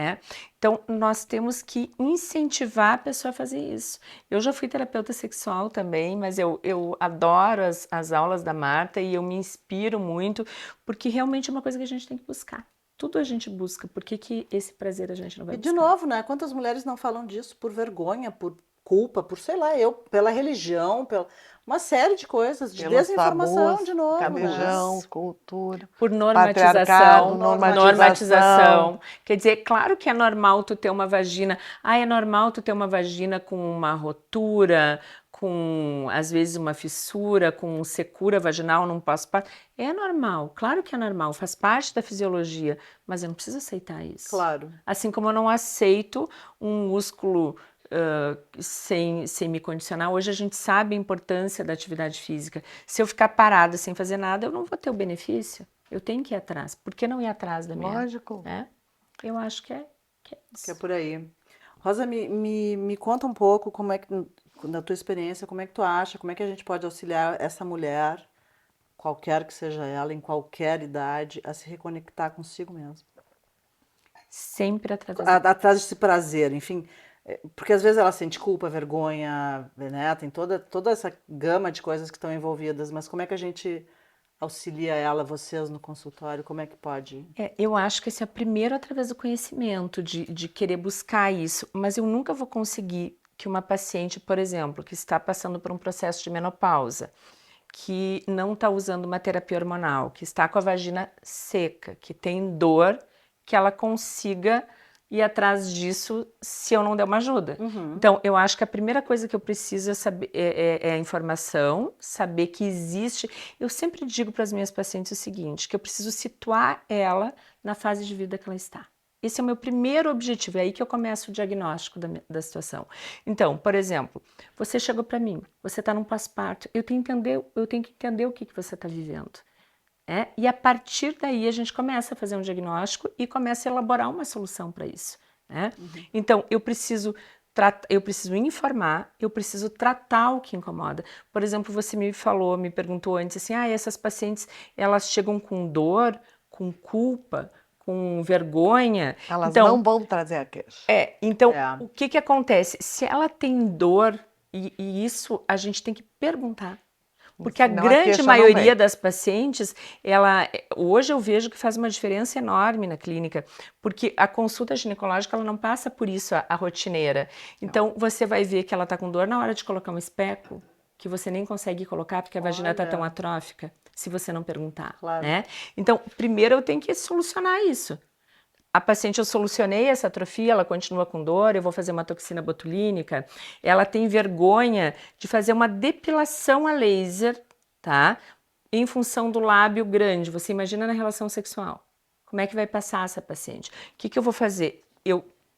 Então, nós temos que incentivar a pessoa a fazer isso. Eu já fui terapeuta sexual também, mas eu adoro as aulas da Marta e eu me inspiro muito, porque realmente é uma coisa que a gente tem que buscar. Tudo a gente busca. Por que esse prazer a gente não vai buscar?
E de novo, né? Quantas mulheres não falam disso por vergonha, por culpa, por, sei lá, pela religião, pela uma série de coisas, de
Pelos
desinformação
tabus,
de novo,
religião,
né?
cultura,
Por
patriarcado,
normatização,
normatização.
normatização. Quer dizer, claro que é normal tu ter uma vagina. Ah, é normal tu ter uma vagina com uma rotura, com às vezes uma fissura, com secura vaginal num pós-parto. É normal, claro que é normal, faz parte da fisiologia, mas eu não preciso aceitar isso.
Claro.
Assim como eu não aceito um músculo sem me condicionar. Hoje a gente sabe a importância da atividade física. Se eu ficar parada sem fazer nada, eu não vou ter o benefício. Eu tenho que ir atrás. Por que não ir atrás da minha?
Lógico.
Eu acho que é isso.
Que é por aí. Rosa, me conta um pouco como é que, na tua experiência, como é que tu acha, como é que a gente pode auxiliar essa mulher, qualquer que seja ela, em qualquer idade, a se reconectar consigo mesmo.
Sempre através
Atrás desse prazer, enfim. Porque às vezes ela sente culpa, vergonha, né? Tem toda essa gama de coisas que estão envolvidas, mas como é que a gente auxilia ela, vocês no consultório, como é que pode?
Eu acho que esse é primeiro através do conhecimento, de querer buscar isso, mas eu nunca vou conseguir que uma paciente, por exemplo, que está passando por um processo de menopausa, que não está usando uma terapia hormonal, que está com a vagina seca, que tem dor, que ela consiga ir atrás disso se eu não der uma ajuda. Então, eu acho que a primeira coisa que eu preciso é saber é a informação, saber que existe. Eu sempre digo para as minhas pacientes o seguinte, que eu preciso situar ela na fase de vida que ela está. Esse é o meu primeiro objetivo, é aí que eu começo o diagnóstico da situação. Então, por exemplo, você chegou para mim, você está num pós-parto, eu tenho que entender o que você está vivendo. E a partir daí a gente começa a fazer um diagnóstico e começa a elaborar uma solução para isso. Então, eu preciso informar, eu preciso tratar o que incomoda. Por exemplo, você me perguntou antes assim, essas pacientes, elas chegam com dor, com culpa, com vergonha.
Elas
então,
não vão trazer a queixa.
Então, o que acontece? Se ela tem dor, e isso a gente tem que perguntar. Porque a grande maioria das pacientes, hoje eu vejo que faz uma diferença enorme na clínica, porque a consulta ginecológica ela não passa por isso a rotineira. Então, você vai ver que ela está com dor na hora de colocar um especo, que você nem consegue colocar porque a vagina está tão atrófica, se você não perguntar.
Claro.
Então, primeiro eu tenho que solucionar isso. A paciente, eu solucionei essa atrofia, ela continua com dor, eu vou fazer uma toxina botulínica. Ela tem vergonha de fazer uma depilação a laser, tá? Em função do lábio grande. Você imagina na relação sexual. Como é que vai passar essa paciente? O que eu vou fazer?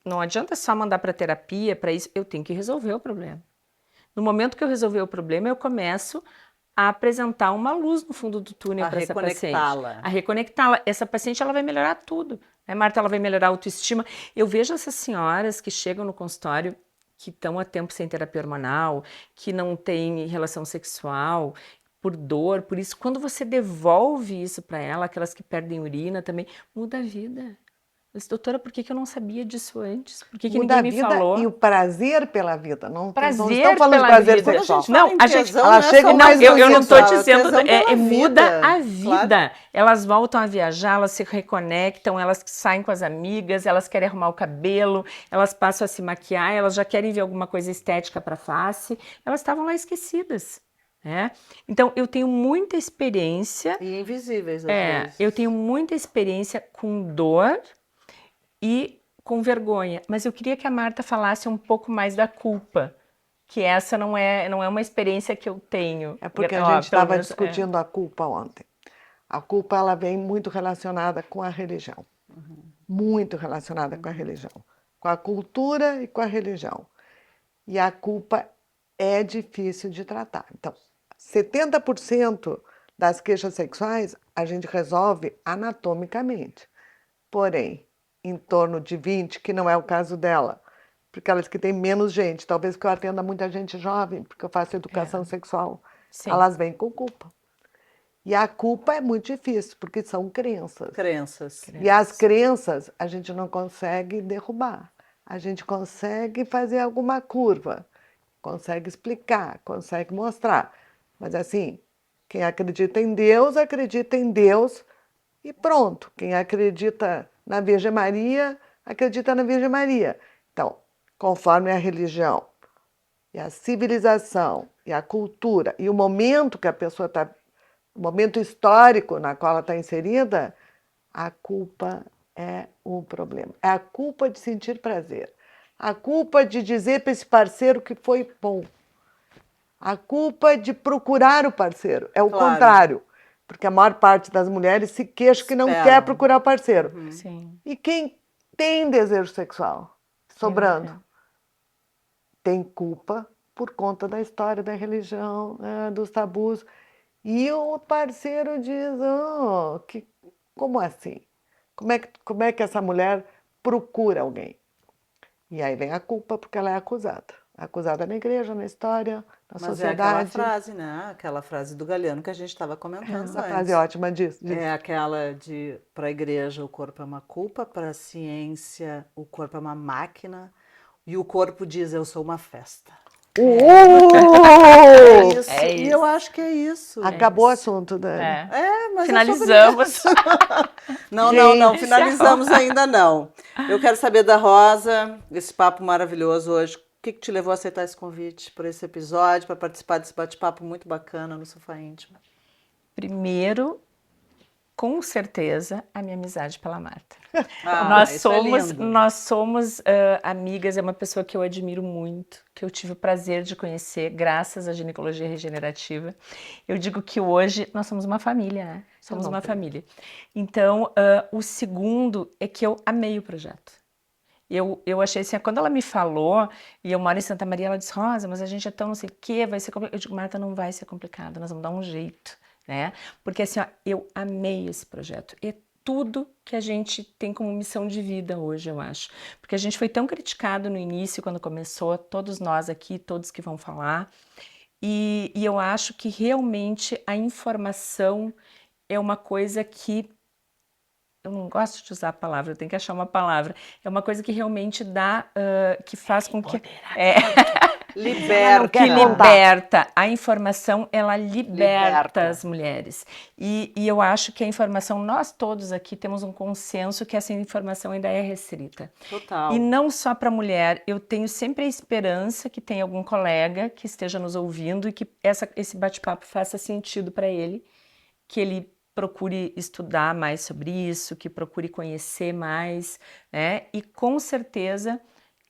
Não adianta só mandar para terapia, para isso, eu tenho que resolver o problema. No momento que eu resolver o problema, eu começo a apresentar uma luz no fundo do túnel para essa paciente. A reconectá-la. Essa paciente ela vai melhorar tudo. Marta, ela vai melhorar a autoestima. Eu vejo essas senhoras que chegam no consultório, que estão há tempo sem terapia hormonal, que não têm relação sexual, por dor, por isso. Quando você devolve isso para ela, aquelas que perdem urina também, muda a vida. Eu disse, doutora, por que eu não sabia disso antes? Por que ninguém me falou?
E o prazer pela vida. Não
prazer
estão falando de prazer sexual.
Não, a gente
ela chega mais
eu não estou dizendo, muda a vida.
Claro.
Elas voltam a viajar, elas se reconectam, elas saem com as amigas, elas querem arrumar o cabelo, elas passam a se maquiar, elas já querem ver alguma coisa estética para a face, elas estavam lá esquecidas. Então, eu tenho muita experiência.
E invisíveis, às vezes.
Eu tenho muita experiência com dor e com vergonha, mas eu queria que a Marta falasse um pouco mais da culpa, que essa não é uma experiência que eu tenho.
É porque a gente estava discutindo a culpa ontem. A culpa ela vem muito relacionada com a religião, muito relacionada com a religião, com a cultura e com a religião. E a culpa é difícil de tratar. Então, 70% das queixas sexuais a gente resolve anatomicamente, porém em torno de 20%, que não é o caso dela, porque elas que têm menos gente, talvez porque eu atenda muita gente jovem, porque eu faço educação sexual, elas vêm com culpa. E a culpa é muito difícil, porque são crenças. E as crenças a gente não consegue derrubar, a gente consegue fazer alguma curva, consegue explicar, consegue mostrar, mas assim, quem acredita em Deus e pronto, quem acredita na Virgem Maria, acredita na Virgem Maria. Então, conforme a religião, e a civilização, e a cultura, e o momento que a pessoa está, o momento histórico na qual ela está inserida, a culpa é o problema. É a culpa de sentir prazer. A culpa de dizer para esse parceiro que foi bom. A culpa de procurar o parceiro. É o contrário. Porque a maior parte das mulheres se queixa que não quer procurar o parceiro.
Sim.
E quem tem desejo sexual sobrando tem culpa por conta da história, da religião, dos tabus. E o parceiro diz, como assim? Como é que essa mulher procura alguém? E aí vem a culpa, porque ela é acusada. Acusada na igreja, na história, na sociedade.
Mas é aquela frase, né? Aquela frase do Galeano que a gente estava comentando
Essa
antes.
frase é ótima disso.
É aquela de, para a igreja, o corpo é uma culpa, para a ciência, o corpo é uma máquina, e o corpo diz, eu sou uma festa. É isso.
É
E
isso.
eu acho que é isso.
Acabou o assunto, Dani.
Mas
finalizamos.
Não, finalizamos ainda não. Eu quero saber da Rosa, esse papo maravilhoso hoje. O que te levou a aceitar esse convite para esse episódio, para participar desse bate-papo muito bacana no Sofá Íntimo?
Primeiro, com certeza, a minha amizade pela Marta. Nós somos amigas, é uma pessoa que eu admiro muito, que eu tive o prazer de conhecer graças à ginecologia regenerativa. Eu digo que hoje nós somos uma família, né? Somos uma família. Então, o segundo é que eu amei o projeto. Eu achei assim, quando ela me falou, e eu moro em Santa Maria, ela disse, Rosa, mas a gente é tão não sei o quê, vai ser complicado. Eu digo, Marta, não vai ser complicado, nós vamos dar um jeito, né? Porque assim, eu amei esse projeto. É tudo que a gente tem como missão de vida hoje, eu acho. Porque a gente foi tão criticado no início, quando começou, todos nós aqui, todos que vão falar, e eu acho que realmente a informação é uma coisa que eu não gosto de usar a palavra, eu tenho que achar uma palavra. É uma coisa que realmente dá, que faz com que... liberta. A informação, ela liberta as mulheres. E eu acho que a informação, nós todos aqui temos um consenso que essa informação ainda é restrita.
Total.
E não só para a mulher, eu tenho sempre a esperança que tenha algum colega que esteja nos ouvindo e que esse bate-papo faça sentido para ele, que ele procure estudar mais sobre isso, que procure conhecer mais, né? E com certeza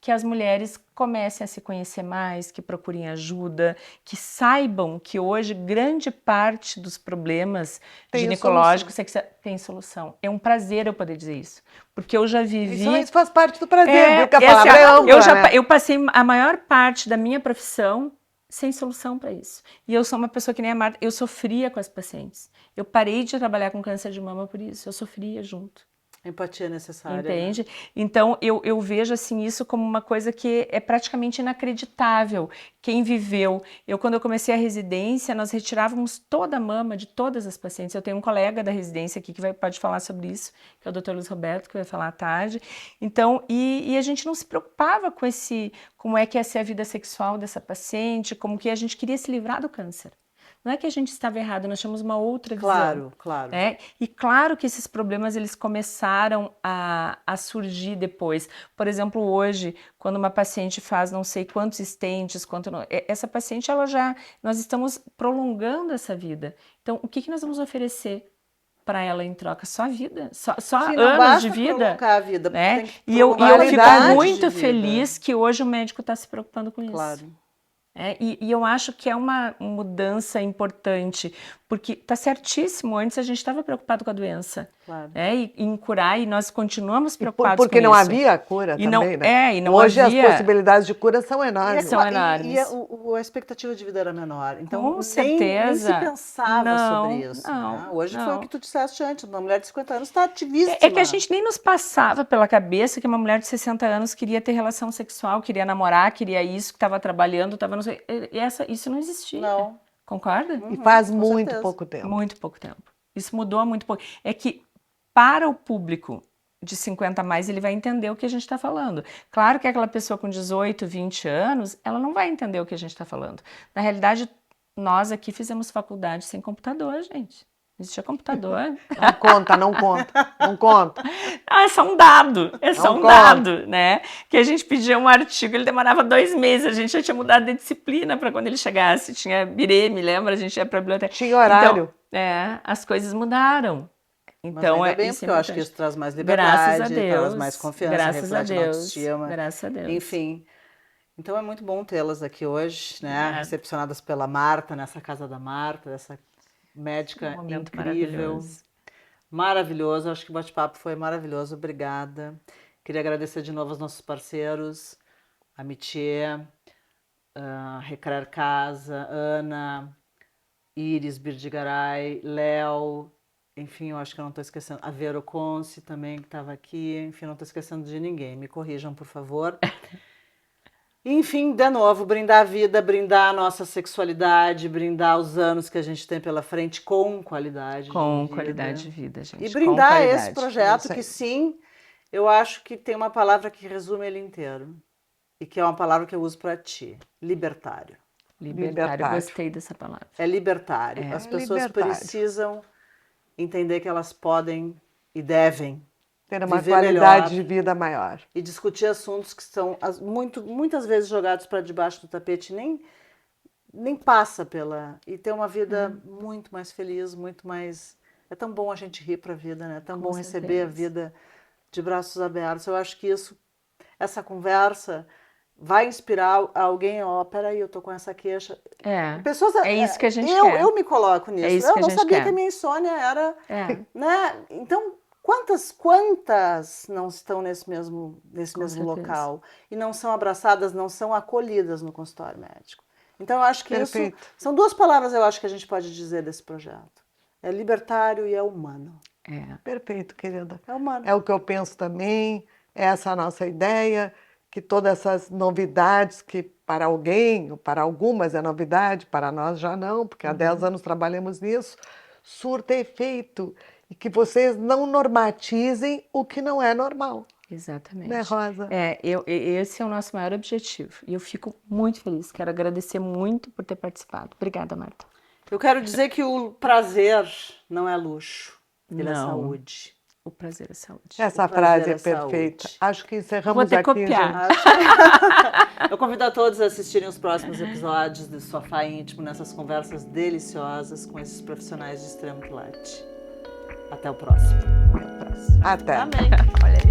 que as mulheres comecem a se conhecer mais, que procurem ajuda, que saibam que hoje grande parte dos problemas ginecológicos tem solução. É um prazer eu poder dizer isso, porque eu já vivi...
Isso faz parte do prazer, viu? Que a palavra é ampla,
eu passei a maior parte da minha profissão sem solução para isso. E eu sou uma pessoa que nem a Marta, eu sofria com as pacientes. Eu parei de trabalhar com câncer de mama por isso, eu sofria junto.
Empatia necessária.
Entende?
Né?
Então, eu vejo assim isso como uma coisa que é praticamente inacreditável. Quem viveu... Quando eu comecei a residência, nós retirávamos toda a mama de todas as pacientes. Eu tenho um colega da residência aqui que pode falar sobre isso, que é o Dr. Luiz Roberto, que vai falar à tarde. Então, e a gente não se preocupava com como é que ia ser a vida sexual dessa paciente, como que a gente queria se livrar do câncer. Não é que a gente estava errado, nós tínhamos uma outra visão.
Claro.
Né? E claro que esses problemas eles começaram a surgir depois. Por exemplo, hoje, quando uma paciente faz não sei quantos stents, essa paciente, nós estamos prolongando essa vida. Então, o que nós vamos oferecer para ela em troca? Só a vida, só anos de vida.
A vida,
né? E eu fico muito feliz que hoje o médico está se preocupando com isso. E eu acho que é uma mudança importante, porque está certíssimo, antes a gente estava preocupado com a doença, e em curar, e nós continuamos preocupados com isso.
Porque não havia cura também, né?
E não
hoje
havia...
as possibilidades de cura são enormes.
E a expectativa de vida era menor, então
com certeza.
Nem se pensava sobre isso. Né? Hoje foi o que tu disseste antes, uma mulher de 50 anos está ativista.
É que a gente nem nos passava pela cabeça que uma mulher de 60 anos queria ter relação sexual, queria namorar, queria isso, que estava trabalhando, estava não sei... Isso não existia.
Não.
Concorda?
E faz muito pouco tempo.
Muito pouco tempo. Isso mudou há muito pouco. É que para o público de 50 a mais, ele vai entender o que a gente está falando. Claro que aquela pessoa com 18, 20 anos, ela não vai entender o que a gente está falando. Na realidade, nós aqui fizemos faculdade sem computador, gente. Existia computador.
Não conta, não conta, não conta.
Ah, é só um dado, é só
Não
um
conta.
dado, né? Que a gente pedia um artigo, ele demorava 2 meses, a gente já tinha mudado de disciplina para quando ele chegasse, tinha bireme, lembra? A gente ia para a biblioteca.
Tinha horário.
Então, as coisas mudaram. Então,
Mas ainda bem,
isso
porque eu acho que isso traz mais liberdade,
graças a Deus,
traz mais confiança,
graças a
reflete na
Deus,
autoestima.
graças a Deus.
Enfim, então é muito bom tê-las aqui hoje, né? Recepcionadas pela Marta, nessa casa da Marta, essa médica
momento
incrível. Maravilhoso, acho que o bate-papo foi maravilhoso, obrigada. Queria agradecer de novo aos nossos parceiros, a Métier, Recrear Casa, Ana, Iris Birdigaray, Léo, enfim, eu acho que eu não estou esquecendo, a Vero Conce também, que estava aqui, enfim, não estou esquecendo de ninguém, me corrijam, por favor. Enfim, de novo, brindar a vida, brindar a nossa sexualidade, brindar os anos que a gente tem pela frente com qualidade
Com
de vida.
qualidade de vida, gente.
E brindar esse projeto que sim, eu acho que tem uma palavra que resume ele inteiro. E que é uma palavra que eu uso para ti. Libertário.
Libertário. Gostei dessa palavra.
É libertário. As pessoas precisam entender que elas podem e devem
ter uma qualidade de vida maior.
E discutir assuntos que são muitas vezes jogados para debaixo do tapete, nem passa pela... E ter uma vida muito mais feliz, muito mais... É tão bom a gente rir para a vida, né? É tão bom receber a vida de braços abertos. Eu acho que essa conversa vai inspirar alguém, peraí, eu tô com essa queixa. Pessoas,
é isso que a gente quer.
Eu me coloco nisso.
É isso
eu
que
não
a gente
sabia
quer.
que a minha insônia era... Né? Então, quantas não estão nesse mesmo local e não são abraçadas, não são acolhidas no consultório médico? Então, eu acho que isso... São 2 palavras, eu acho, que a gente pode dizer desse projeto. É libertário e é humano.
Perfeito, querida.
É humano.
É o que eu penso também, essa é a nossa ideia, que todas essas novidades que para alguém, ou para algumas é novidade, para nós já não, porque há 10 anos trabalhamos nisso, surta efeito. E que vocês não normatizem o que não é normal.
Exatamente.
Né, Rosa?
Esse é o nosso maior objetivo. E eu fico muito feliz. Quero agradecer muito por ter participado. Obrigada, Marta.
Eu quero dizer que o prazer não é luxo, ele é saúde.
O prazer é saúde.
Essa frase é perfeita.
Saúde.
Acho que encerramos aqui.
Vou copiar.
Eu convido a todos a assistirem os próximos episódios do Sofá Íntimo, nessas conversas deliciosas com esses profissionais de extremo quilate. Até o próximo.
Até.
Amém.
Olha aí.